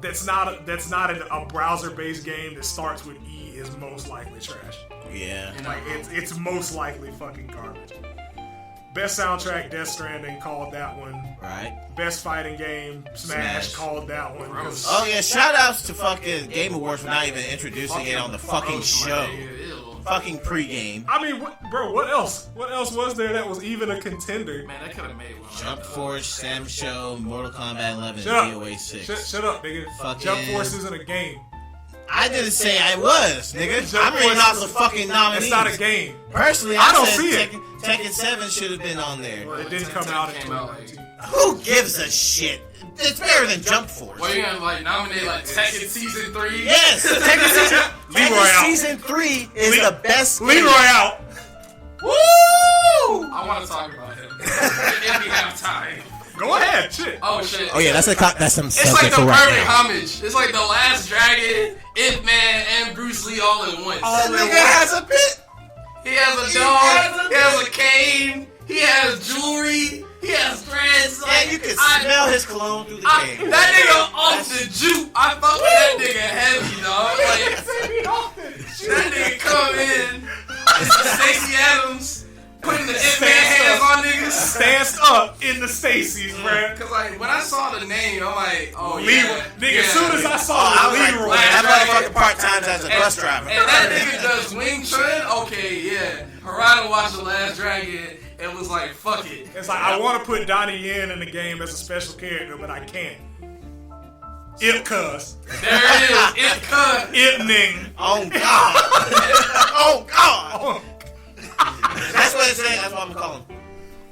that's not a browser-based game that starts with E is most likely trash. Yeah. Like it's most likely fucking garbage. Best soundtrack, Death Stranding, called that one. Right. Best fighting game, Smash. Called that one. Gross. Oh yeah, shout outs to fucking Game Awards for not even introducing it on the fucking show. Fucking pregame. I mean, what else? What else was there that was even a contender? Man, that could have made one. Jump Force, Sam Show, Mortal Kombat 11, Shut up. DOA 6. Shut up, nigga. Fucking- Jump Force isn't a game. I didn't say I was, nigga. Jump I'm reading Force off the fucking nominees. It's not a game. Personally, I don't said see it. Tekken 7 should have been on there. It didn't come out in Came out, 2019. Who gives a shit? It's better than Jump Force. Well, you gonna like nominate like Tekken Season 3? Yes, Tekken Leroy out. Season 3 is the best. Leroy out. Woo! I want to talk about him. If we have time. Go ahead, shit. Oh shit. Oh yeah, that's some It's like subject the for right perfect now. homage. It's like the Last Dragon, Ip Man, and Bruce Lee all in one. That nigga has a bit. He has a dog. He has a cane. He has jewelry. He has threads. Yeah, Like, you can smell his cologne through the game. That nigga off the juke. I fuck with that nigga heavy, dog. Like, that nigga come in. Stacey Adams putting the Ip Man hands on niggas. Stands up in the Stacy's, bruh. Cause like when I saw the name, I'm like, oh Leroy. yeah. Nigga, yeah. as soon as I saw I was Leroy. like, that motherfucker part-time as a bus driver. And that nigga does Wing Chun? Okay, yeah. Harada watched The Last Dragon and was like, fuck it. It's like, I want to put Donnie Yen in the game as a special character, but I can't. Ip Cuz. There it is. It cut. Ip Ning. Oh God! Oh God! That's what it's saying. That's what I'm calling.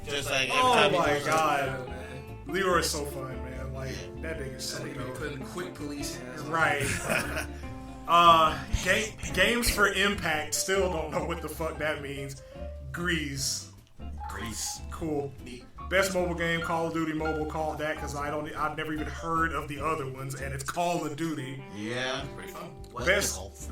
Just like every Oh time he my goes up. god. Leroy's so fun, man. Like, that nigga's so That nigga be dope. putting quick police hands on. Right. Games for Impact. Still don't know what the fuck that means. Grease. Cool. Best mobile game, Call of Duty Mobile. Called that because I've never even heard of the other ones, and it's Call of Duty. Yeah. Pretty fun.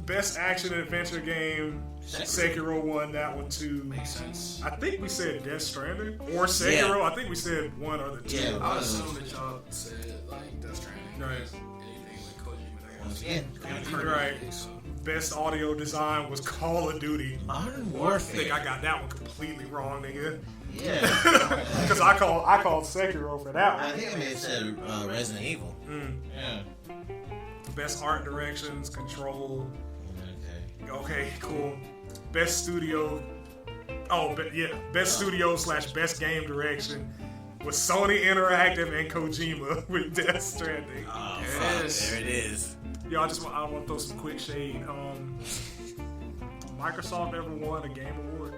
Best action and adventure game, Sekiro won that one too. Makes sense. I think we said Death Stranding or Sekiro. Yeah. I think we said one or the two. Yeah. I would assume that y'all said like Death Stranding. Right. Anything with Kojima. Once again, Right. Best audio design was Call of Duty. Modern I think Warfare. I got that one completely wrong, nigga. Yeah. Because I called Sekiro for that I one. think I may have said Resident Evil. Yeah. Best art directions, Control. Okay. Okay, cool. Best studio. Oh, best studio / best game direction was Sony Interactive and Kojima with Death Stranding. Oh, There fuck. it is. There it is. Yo, I want to throw some quick shade. Microsoft ever won a game award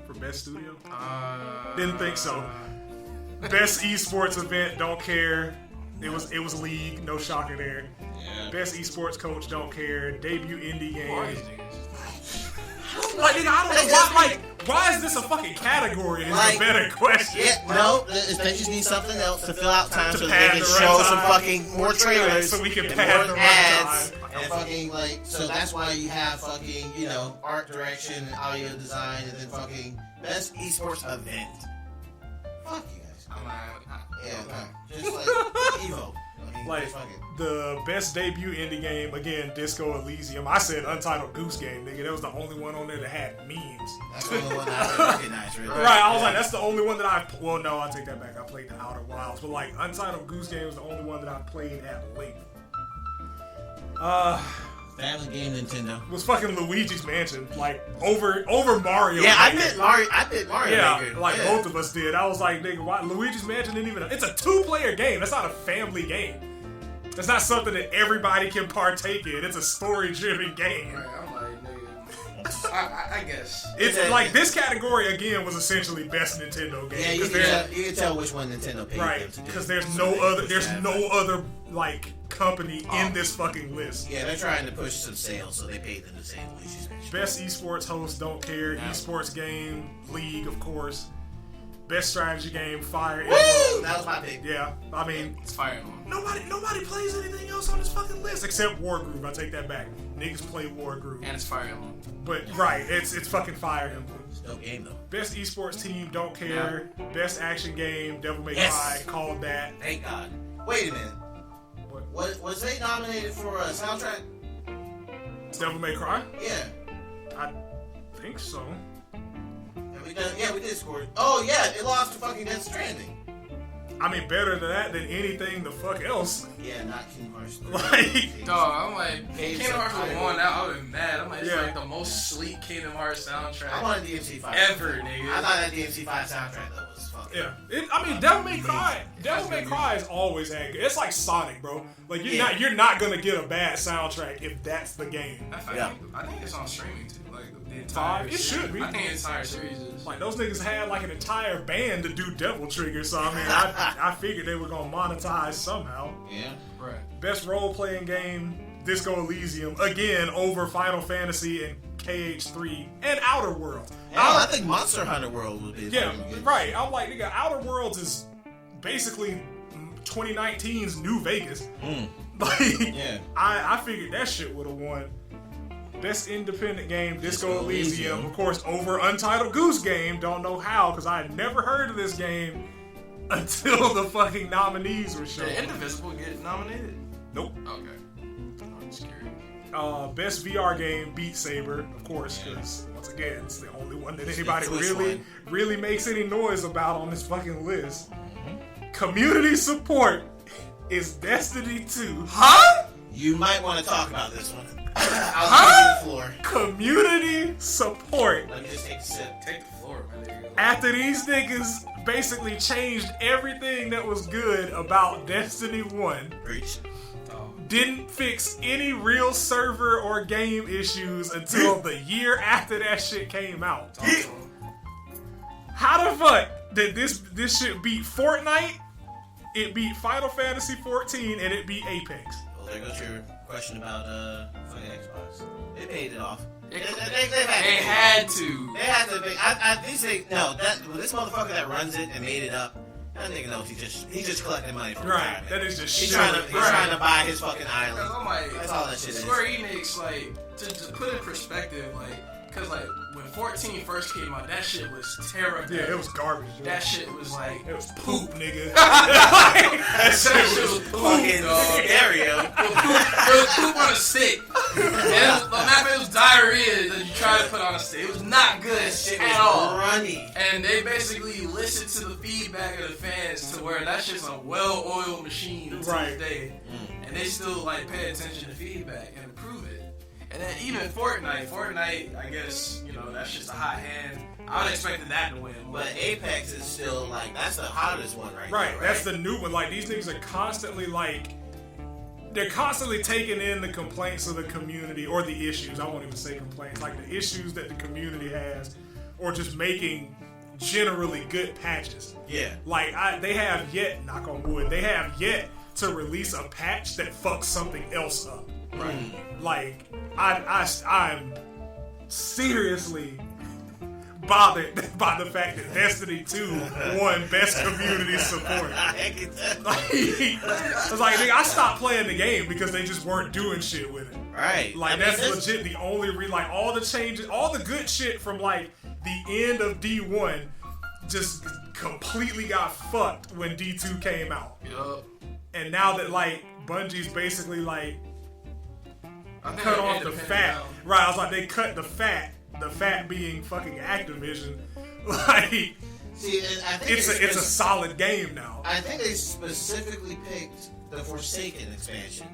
for best studio? Didn't think so. Best esports event, don't care. It was League, no shocker there. Yeah. Best esports coach, don't care. Debut indie Who are game. these niggas? Like, nigga, I don't know why. Why is this a fucking category? Is Like, a better question. Yeah, no, they just need something else to fill out time To so that pad they can the show runtime. some fucking more trailers So we can and pad more the ads runtime. and fucking like so that's why you have fucking art direction and audio design and then fucking best esports event. Fuck you guys. I'm like, Yeah, no, just like Evo. I mean, Like, the best debut indie game, again, Disco Elysium. I said Untitled Goose Game, nigga. That was the only one on there that had memes. That's the only one I recognize, really. Right, I was like, that's the only one that well, no, I take that back. I played the Outer Wilds. But, like, Untitled Goose Game was the only one that I played at length. Family game Nintendo. Was fucking Luigi's Mansion, like, over Mario. Yeah, I Maker. did Mario Yeah, Maker. like both of us did. I was like, nigga, why Luigi's Mansion didn't even... It's a 2-player game. That's not a family game. That's not something that everybody can partake in. It's a story-driven game. Right, I'm like, nigga. I guess. It's like, this category, again, was essentially best Nintendo game. Yeah, you can tell which one Nintendo paid right, them to do. because there's no other, like, company in this fucking list. Yeah, they're trying to push some sales, so they paid them to say Luigi's Mansion. Best esports host, don't care. Yeah. Esports game, League, of course. Best strategy game, Fire Emblem. Woo! That was my pick. Yeah, I mean, It's Fire Emblem. nobody plays anything else on this fucking list except Wargroove. I take that back. Niggas play Wargroove. And it's Fire Emblem. But right, it's fucking Fire Emblem. It's no game though. Best esports team, don't care. Best action game, Devil May Yes. Cry, called that. Thank God. Wait a minute. Was they nominated for a soundtrack? Devil May Cry? Yeah. I think so. We did score it. Oh yeah, it lost to fucking Death Stranding. I mean, better than that than anything the fuck else. Yeah, not Kingdom Hearts 3. Like, Dog, I'm like, Games Kingdom of Hearts was Fire. won out. I would been mad. I'm like, it's Yeah. like the most sleek Kingdom Hearts soundtrack I wanted DMC 5. ever, nigga. I thought that DMC 5 soundtrack though was fucking. yeah. Devil May Cry. Devil May Cry has always had good. It's like Sonic, bro. Like you're not gonna get a bad soundtrack if that's the game. I think it's on streaming too. Like the entire. It should be. I think the entire series is. Like those niggas had like an entire band to do Devil Trigger, so I mean, I figured they were gonna monetize somehow. Yeah. Right. Best role playing game, Disco Elysium, again over Final Fantasy and KH3 and Outer Worlds. I think Monster Hunter World would be. Yeah, fucking good. right. I'm like, nigga, Outer Worlds is basically 2019's New Vegas. Like, Yeah. I figured that shit would have won. Best independent game, Disco Elysium, of course, over Untitled Goose Game. Don't know how, because I had never heard of this game until the fucking nominees were shown. Did Indivisible get nominated? Nope. Okay. I'm just curious. Best VR game, Beat Saber, of course, because once again, it's the only one that It's anybody the Twitch really makes any noise about on this fucking list. Community support is Destiny 2. Huh? You might want to talk about this one. I'll give you the floor. Community support. Let me just take a sip. Take the floor, man. There you go. After these niggas basically changed everything that was good about Destiny 1, Preach. didn't fix any real server or game issues until the year after that shit came out. Talk to him. How the fuck did this shit beat Fortnite? It beat Final Fantasy 14 and it beat Apex. Well, there goes your question about fucking Xbox. They paid it off. They They had to. They had to. These say no. This motherfucker that runs it and made it up. That nigga knows he just collecting money from Right, retirement. that is just He's shit. trying to buy his fucking island. I'm like, That's all that shit is. Square Enix, like, to put in perspective, like, cause like when 14 first came out, that shit was terrible. Yeah, it was garbage. Dude. That shit was like, It was poop, nigga. that shit was poop, Fucking dog. stereo. It was poop on a stick. It was diarrhea that you try to put on a stick. It was not good Shit at all. was runny. And they basically listened to the feedback of the fans to where that shit's a well-oiled machine to Right. this day. And they still like pay attention to feedback and improve it. And then even Fortnite, I guess, you know, that's just a hot hand. I would expect that to win. But Apex is still like that's the hottest one right now. Right, that's the new one. Like, these niggas are constantly they're constantly taking in the complaints of the community, or the issues. I won't even say complaints, like the issues that the community has, or just making generally good patches. Yeah. Like, they have yet, knock on wood, they have yet to release a patch that fucks something else up. Right. Like, I'm seriously bothered by the fact that Destiny 2 won Best Community Support. I can tell. Like, I was like, nigga, I stopped playing the game because they just weren't doing shit with it. Right. Like, I mean, that's this- legit the only like, all the changes, all the good shit from, like, the end of D1 just completely got fucked when D2 came out. Yup. and now that like Bungie's basically like cut off the fat. Right, I was like, they cut the fat. The fat being fucking Activision. Like, see, I think it's a solid game now. I think they specifically picked the Forsaken expansion.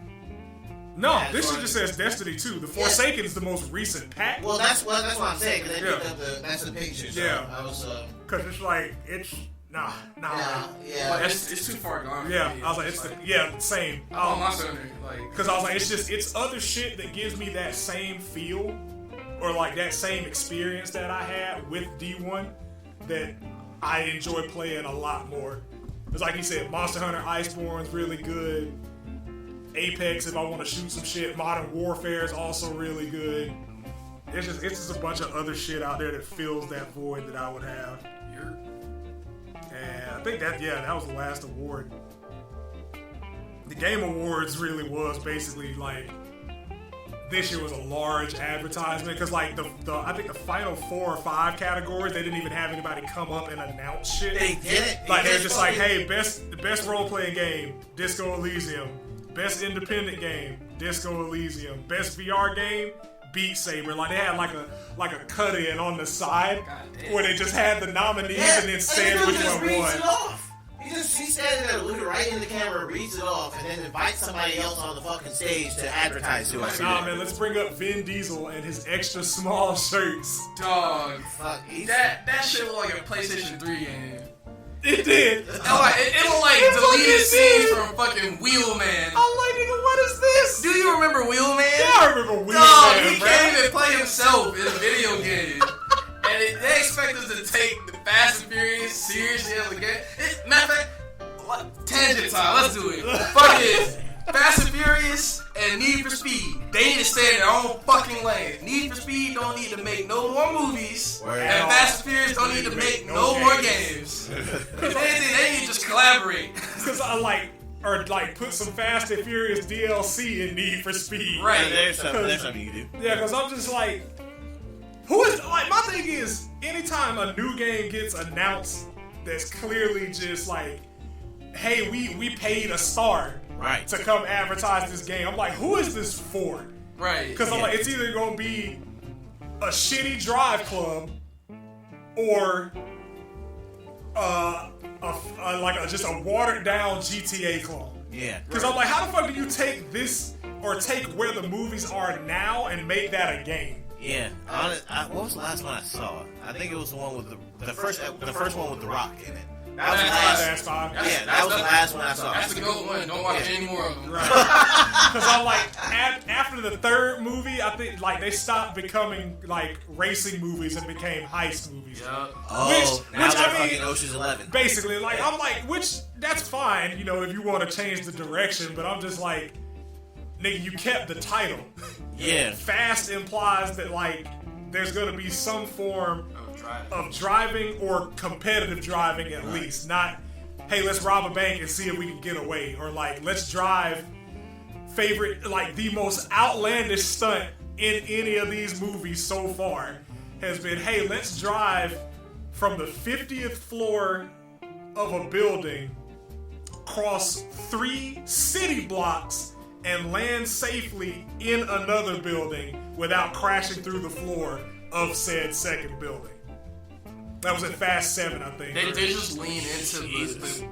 No, this shit just says Destiny 2. The Forsaken is the most recent pack. Well, that's what I'm saying. Cause they picked up that's the picture. So yeah, I was. Cause it's like nah. Yeah. Like, it's too far gone. Yeah, I was like, same. I'm Monster Hunter, like, cause I was like, it's other shit that gives me that same feel, or like that same experience that I had with D1 that I enjoy playing a lot more. It's like you said, Monster Hunter Iceborne's really good. Apex, if I want to shoot some shit. Modern Warfare is also really good. It's just a bunch of other shit out there that fills that void that I would have. And I think that was the last award. The Game Awards really was basically like, this year was a large advertisement because like I think the final 4 or 5 categories, they didn't even have anybody come up and announce shit. They did it. Like they're just like, hey, the best role playing game, Disco Elysium. Best independent game, Disco Elysium. Best VR game, Beat Saber. Like they had like a cut in on the side where they just had the nominees and then said which one won. He's standing there looking right in the camera, reads it off, and then invites somebody else on the fucking stage to advertise to us. Nah, man, let's bring up Vin Diesel and his extra small shirts. Dog. Fuck, that shit looked like a PlayStation 3 game. It did. It looked like deleted scenes from fucking Wheelman. I'm like, nigga, what is this? Do you remember Wheelman? Yeah, I remember Wheelman. Dog, he can't even play himself in a video game. And they expect us to take the Fast and Furious seriously as a game. Matter of fact, tangent time, let's do it. Fuck it. Fast and Furious and Need for Speed, they need to stay in their own fucking lane. Need for Speed don't need to make no more movies, and Fast and Furious don't need to make no more games. If anything, they need to just collaborate. Because I put some Fast and Furious DLC in Need for Speed. Right. There's something you can do. Yeah, because I'm just like, who is, like, my thing is, anytime a new game gets announced that's clearly just like, hey, we paid a star to come advertise this game, I'm like, who is this for? Right. Because I'm like, it's either going to be a shitty Drive Club or just a watered down GTA clone. Yeah. Because I'm like, how the fuck do you take this or take where the movies are now and make that a game? Yeah. What was the last one I saw? I think it was the one with the first one with The Rock in it. That was the last. That was the last one I saw. That's the good one. Don't watch any more of them. Right. Because I'm like, after the third movie, I think like they stopped becoming like racing movies and became heist movies. Yeah. Which they're fucking Ocean's 11. Basically, like I'm like, that's fine, you know, if you want to change the direction, but I'm just like, nigga, you kept the title. Yeah. Fast implies that like there's gonna be some form of driving or competitive driving at least. Not, hey, let's rob a bank and see if we can get away, or like let's drive the most outlandish stunt in any of these movies so far has been, hey, let's drive from the 50th floor of a building, cross 3 city blocks, and land safely in another building without crashing through the floor of said second building. That was in Fast 7, I think. They just lean into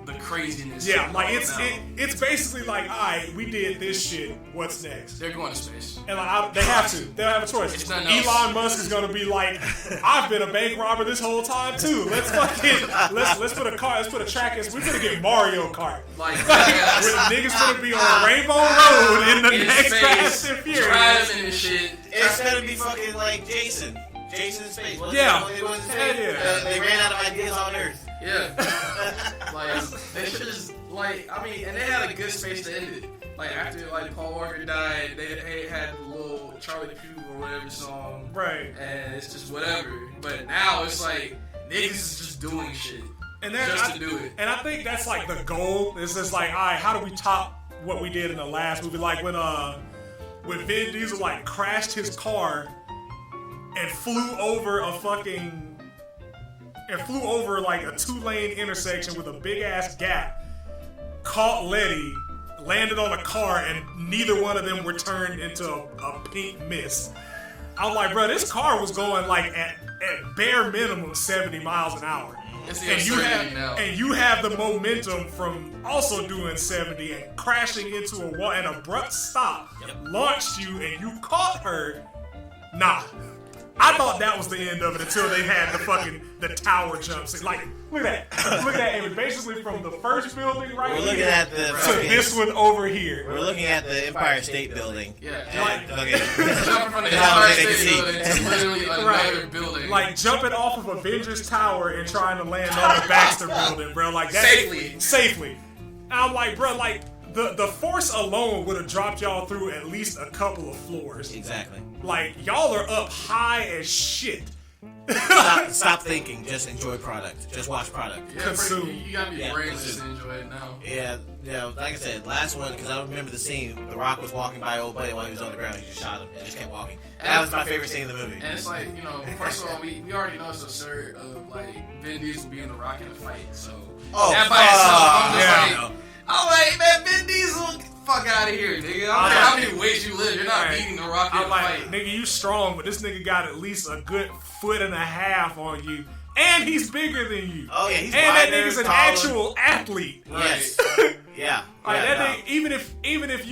the craziness. Yeah, like it's basically like, alright, we did this shit. What's next? They're going to space. And like they have to. They don't have a choice. It's not Elon Musk is gonna be like, I've been a bank robber this whole time too. Let's put a car. Let's put a track in. We're gonna get Mario Kart. Like niggas gonna be on Rainbow Road in the next space, Fast and Furious. Driving and shit. It's gonna be fucking like Jason in space. Yeah. They ran out of ideas on Earth. Yeah. Like, they should just, like, I mean, and they had a good space to end it. Like, after, like, Paul Walker died, they had the little Charlie Puth or whatever song. Right. And it's just whatever. But now it's like, niggas is just doing shit. And just to do it. And I think that's, like, the goal. It's just like, alright, how do we top what we did in the last movie? Like, when Vin Diesel, like, crashed his car and flew over like a 2-lane intersection with a big ass gap, caught Letty, landed on a car, and neither one of them were turned into a pink mist. I'm like, bro, this car was going like at bare minimum 70 miles an hour. It's the absurdity now. And you have the momentum from also doing 70 and crashing into a wall. An abrupt stop launched you, and you caught her. Nah. I thought that was the end of it until they had the tower jumps. Like, look at that. Look at that image. Basically from the first building right We're here looking at the to fucking- this one over here. We're looking at the Empire State Building. Yeah. Okay. Jumping from the How Empire they can State see. Building to literally another building. Like jumping off of Avengers Tower and trying to land on the Baxter Building, bro. Like that safely. And I'm like, bro, like the force alone would have dropped y'all through at least a couple of floors. Exactly. Like y'all are up high as shit. Stop thinking. Just enjoy product. Just watch product. Yeah, Consume. you gotta be Yeah, brainless consume. to enjoy it now. Yeah, like I said, last one, because I remember the scene. The Rock was walking by old buddy while he was on the ground. He just shot him and just kept walking. That was my favorite scene in the movie. And it's like, first of all, we already know it's absurd of like Vin Diesel being the Rock in a fight. So that by itself, I'm like, man, Vin Diesel, get the fuck out of here, nigga. I don't care how many ways you live, you're not beating the Rock in a fight. Nigga, you strong, but this nigga got at least a good 1.5 feet on you. And he's bigger than you. Oh yeah, he's and that wider, nigga's an taller. actual athlete. Yes. Yeah. Like Yeah, that nigga, even if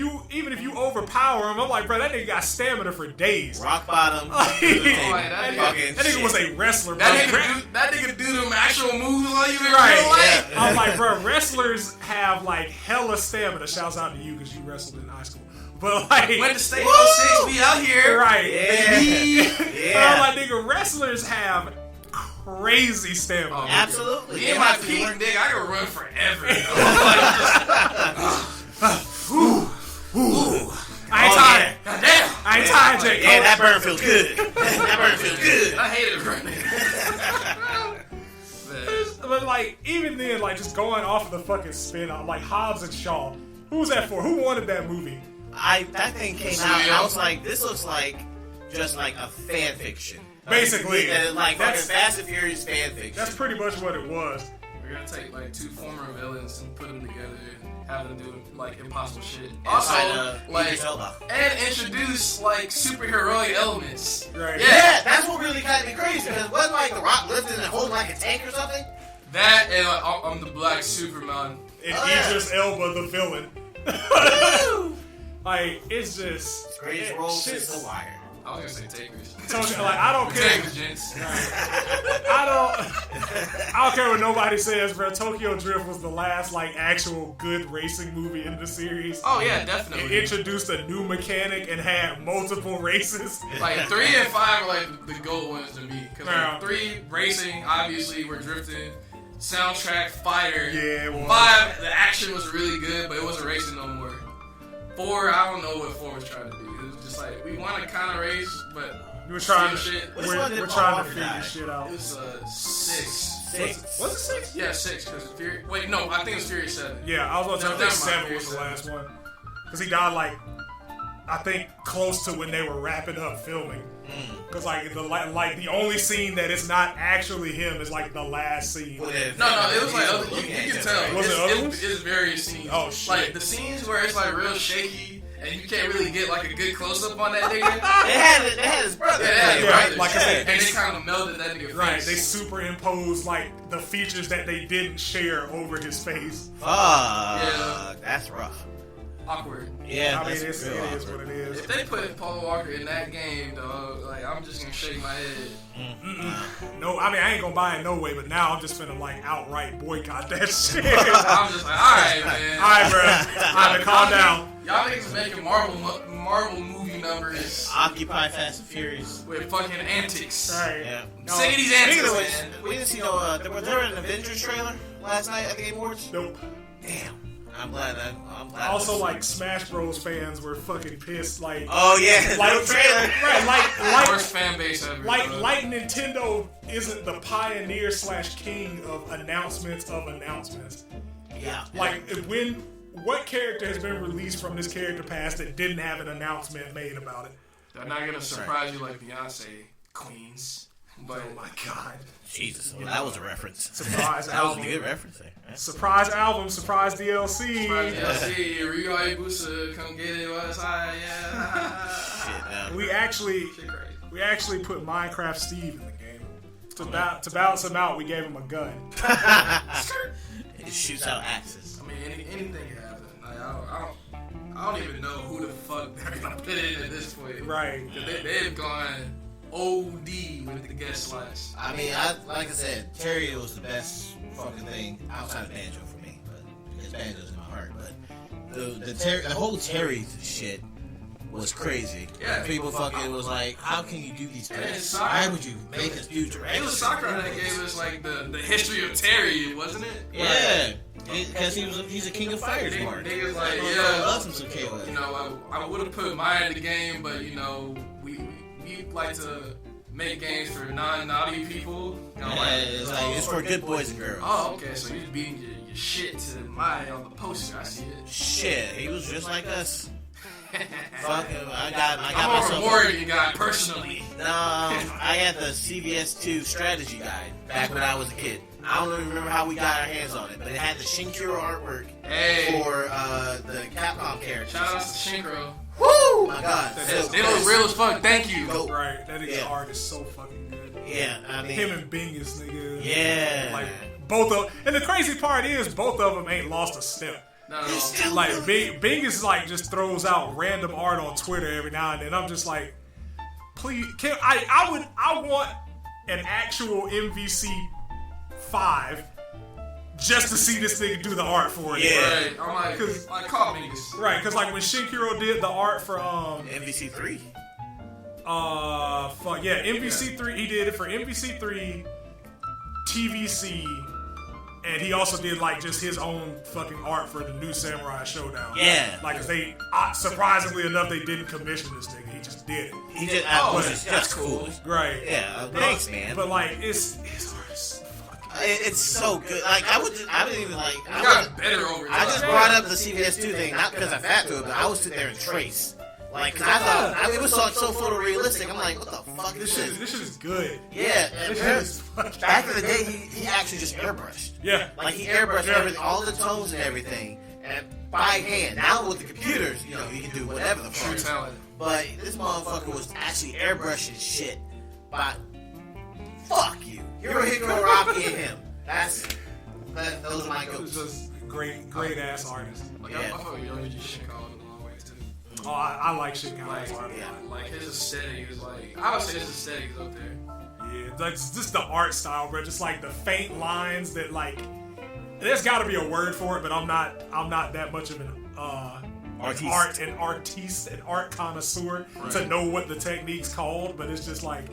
you overpower him, I'm like, bro, that nigga got stamina for days. Rock bottom. That nigga was a wrestler, bro. That nigga do them actual moves on you in Right. real life. I'm like, bro, wrestlers have like hella stamina. Shouts out to you because you wrestled in high school. But like, Went to state 06, we out here. right? Yeah. I'm like, nigga, wrestlers have crazy stamina. Absolutely. Me and my peak, nigga, I can run forever. I ain't tired. Goddamn. I ain't tired, Jake. Yeah, that burn feels good. That burn feels good. I hate it running. But like, even then, like just going off of the fucking spin off, like Hobbs and Shaw. Who was that for? Who wanted that movie? That thing came out and I was like, this looks like just like a fan fiction. Basically, Like fucking Fast and Furious fan fiction. that's pretty much what it was. We're gonna take like two former villains and put them together and have them do like impossible shit. Inside, Also, like, Idris Elba. and introduce like superheroic elements. Right. Yeah, that's what really got me crazy because it wasn't like The Rock lifting and holding like a tank or something. That and like, I'm the Black Superman. And Idris Elba, the villain. Like, it's just Greatest role since The Wire. I was gonna say Takers. Like, I don't care. Takers, gents. I don't care what nobody says, bro. Tokyo Drift was the last like actual good racing movie in the series. Oh yeah, It definitely. introduced a new mechanic and had multiple races. Like 3 and 5 are like the GOAT ones to me. Cause Yeah. like 3 racing, obviously we're drifting. Soundtrack fire. Yeah, it was. 5, the action was really good, but it wasn't racing no more. 4, I don't know what 4 was trying to do. It was just like we want to kind of race, but We're trying to shit. Which one did we're Paul trying to Walker figure die? shit out. It was 6. Was it 6? Yeah, 6 because Fury. Wait, no, I think it was Fury 7. Yeah, I was about to say, I Never think mind, 7 was the Fury last one. Because he died like, I think close to when they were wrapping up filming. Because like the only scene that is not actually him is like the last scene. No, it was like other, you can tell. Was it other ones? It's various scenes. Oh, shit. Like the scenes where it's like real shaky and you can't really get like a good close up on that nigga. They had his brother. Yeah, Right, like I said, and they kind of melted that nigga face. Right, they superimposed like the features that they didn't share over his face. Fuck. Yeah. That's rough. Awkward. Yeah, I mean, that's it real is awkward. what it is. If they put Paul Walker in that game, dog, like I'm just gonna shake my head. No, I mean I ain't gonna buy it no way, but now I'm just finna like outright boycott that shit. I'm just like, alright, man. Alright, bro. Alright, calm down. Y'all niggas making Marvel movie numbers Occupy Fast and Furious. with fucking antics. Alright. Yeah. Sick of these Speaking antics, of man. which, we didn't see no. There was an Avengers trailer last night at the Game Awards. Nope. Damn. I'm glad. Also, like Smash Bros. Fans were fucking pissed. Like, Oh yeah, like no trailer. right, Worst fan base ever. bro. like Nintendo isn't the pioneer / king of announcements of announcements. Yeah. Like, what character has been released from this character past that didn't have an announcement made about it? They're not gonna surprise you like Beyonce, Queens. But Oh my god. Jesus, well, that was a reference. Surprise That was a album. good reference there. Surprise album, surprise DLC. DLC, Ryu Hayabusa, come get it, what's high, yeah. Shit, We actually Shit crazy. we actually put Minecraft Steve in the game. To balance him out, we gave him a gun. It just shoots out axes. I mean, anything can happen. Like, I don't even know who the fuck they're gonna put in at this point. Right. 'Cause they've gone OD with the guest slots. I mean, like I said, Terry was the best fucking thing outside of Banjo for me, but because Banjo's in my heart. But the whole Terry shit was crazy. Yeah. People fucking was like, how can you do these And things? it's Why Sakura. would you make us do It directions? was Sakura that gave us like the history of Terry, wasn't it? Yeah, because he's a king of fire smart. Niggas like, I yeah, love him some KO. you know, I would have put mine in the game, but you know, we like to make games for non-naughty people. You know, It's for good boys and girls. Oh, okay, so you're beating your shit to mine on the poster. I see it. Shit, he was just like us. Fucking, I got I'm more myself. rewarding you guy personally. No, I had the CVS2 strategy guide back when I was a kid. I don't even remember how we got our hands on it, but it had the Shinkiro artwork Hey, for the Capcom characters. shout out to Shinkro. Woo! My God, They look real as fuck. Thank you. Go. Right. That nigga's Yeah. art is so fucking good. Yeah, I mean, Him and Bingus, nigga. yeah, Like both of, and the crazy part is both of them ain't lost a step. No. Like Bingus like just throws out random art on Twitter every now and then. I'm just like, please, I want an actual MVC 5 just to see this nigga do the art for it. Yeah. Right. I'm like call me niggas. Right, because like when Shinkiro did the art for MVC3. MVC3, he did it for MVC3, TVC, and he also did like just his own fucking art for the new Samurai Showdown. Yeah. Like 'cause they surprisingly enough they didn't commission this nigga. He just did it. He just, that's cool. Right. Yeah, thanks, man. But like his art is so fucking It's so good. Like I didn't even like. I got better over I just time. brought up the CVS2 thing not because I fat to it, but I was sitting there and trace. Like, cause I thought it was so photorealistic. I'm like, what the fuck is this? this shit is good. Yeah, and This shit is fucking back in the day, he actually just airbrushed. Yeah. Like he airbrushed everything, all the tones and everything, and by hand. Now with the computers, you can do whatever the True fuck. talent. But this motherfucker was actually airbrushing shit. But fuck you, Hirohiko Rocky and him. Those are my It was goats. just great ass artist. Like, Yeah. I fuck with Yoji Shinko in a long way too. Oh, I like Shinkawa's art. yeah. Like his aesthetic is like, I would say his aesthetic is up there. Yeah, like just the art style, bro. Just like the faint lines that like. There's got to be a word for it, but I'm not that much of an art connoisseur to know what the technique's called. But it's just like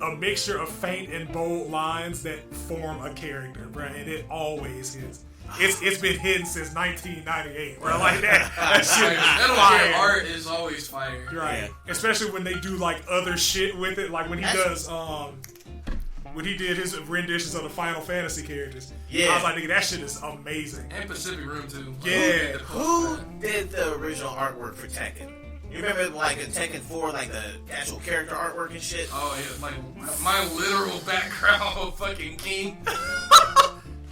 a mixture of faint and bold lines that form a character, bro. And it always hits. It's been hidden since 1998, bro. Like that shit is Metal fire. Gear art is always fire. Right. Especially when they do like other shit with it, like when he does when he did his renditions of the Final Fantasy characters. Yeah. I was like, nigga, that shit is amazing. And Pacific Rim too. Yeah. Who did the original artwork for Tekken? You remember like in Tekken 4, like the actual character artwork and shit? Oh yeah, like my literal background of fucking King.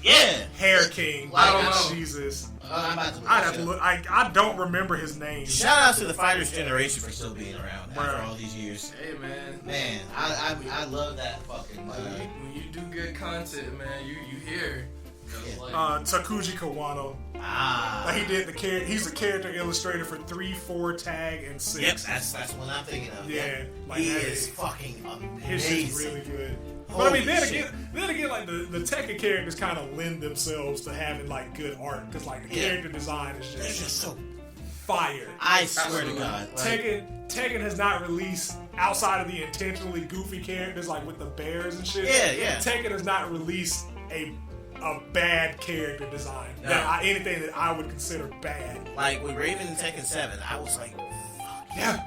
Yeah. Hair King. I don't know. Jesus. I'm about to look I'd have this to up. look. I don't remember his name. Shout out to the Fighters generation for still being around after Bruh. all these years. Hey man. Man, I love that fucking. When you do good content, man, you hear. Yeah. Like, Takuji Kawano. Like he did the character. He's a character illustrator for 3, 4, tag, and 6. Yep, that's what I'm thinking of. Yeah, like he that is is- fucking His amazing. shit's really good. But I Holy mean, then shit. again, like the Tekken characters kind of lend themselves to having like good art because like the Yeah. character design is They're just just so. fire. I swear to Absolutely. God. Like, Tekken has not released outside of the intentionally goofy characters like with the bears and shit. Yeah. Tekken has not released a bad character design. No. Anything that I would consider bad. like with Raven and Tekken 7, I was like, fuck Yeah.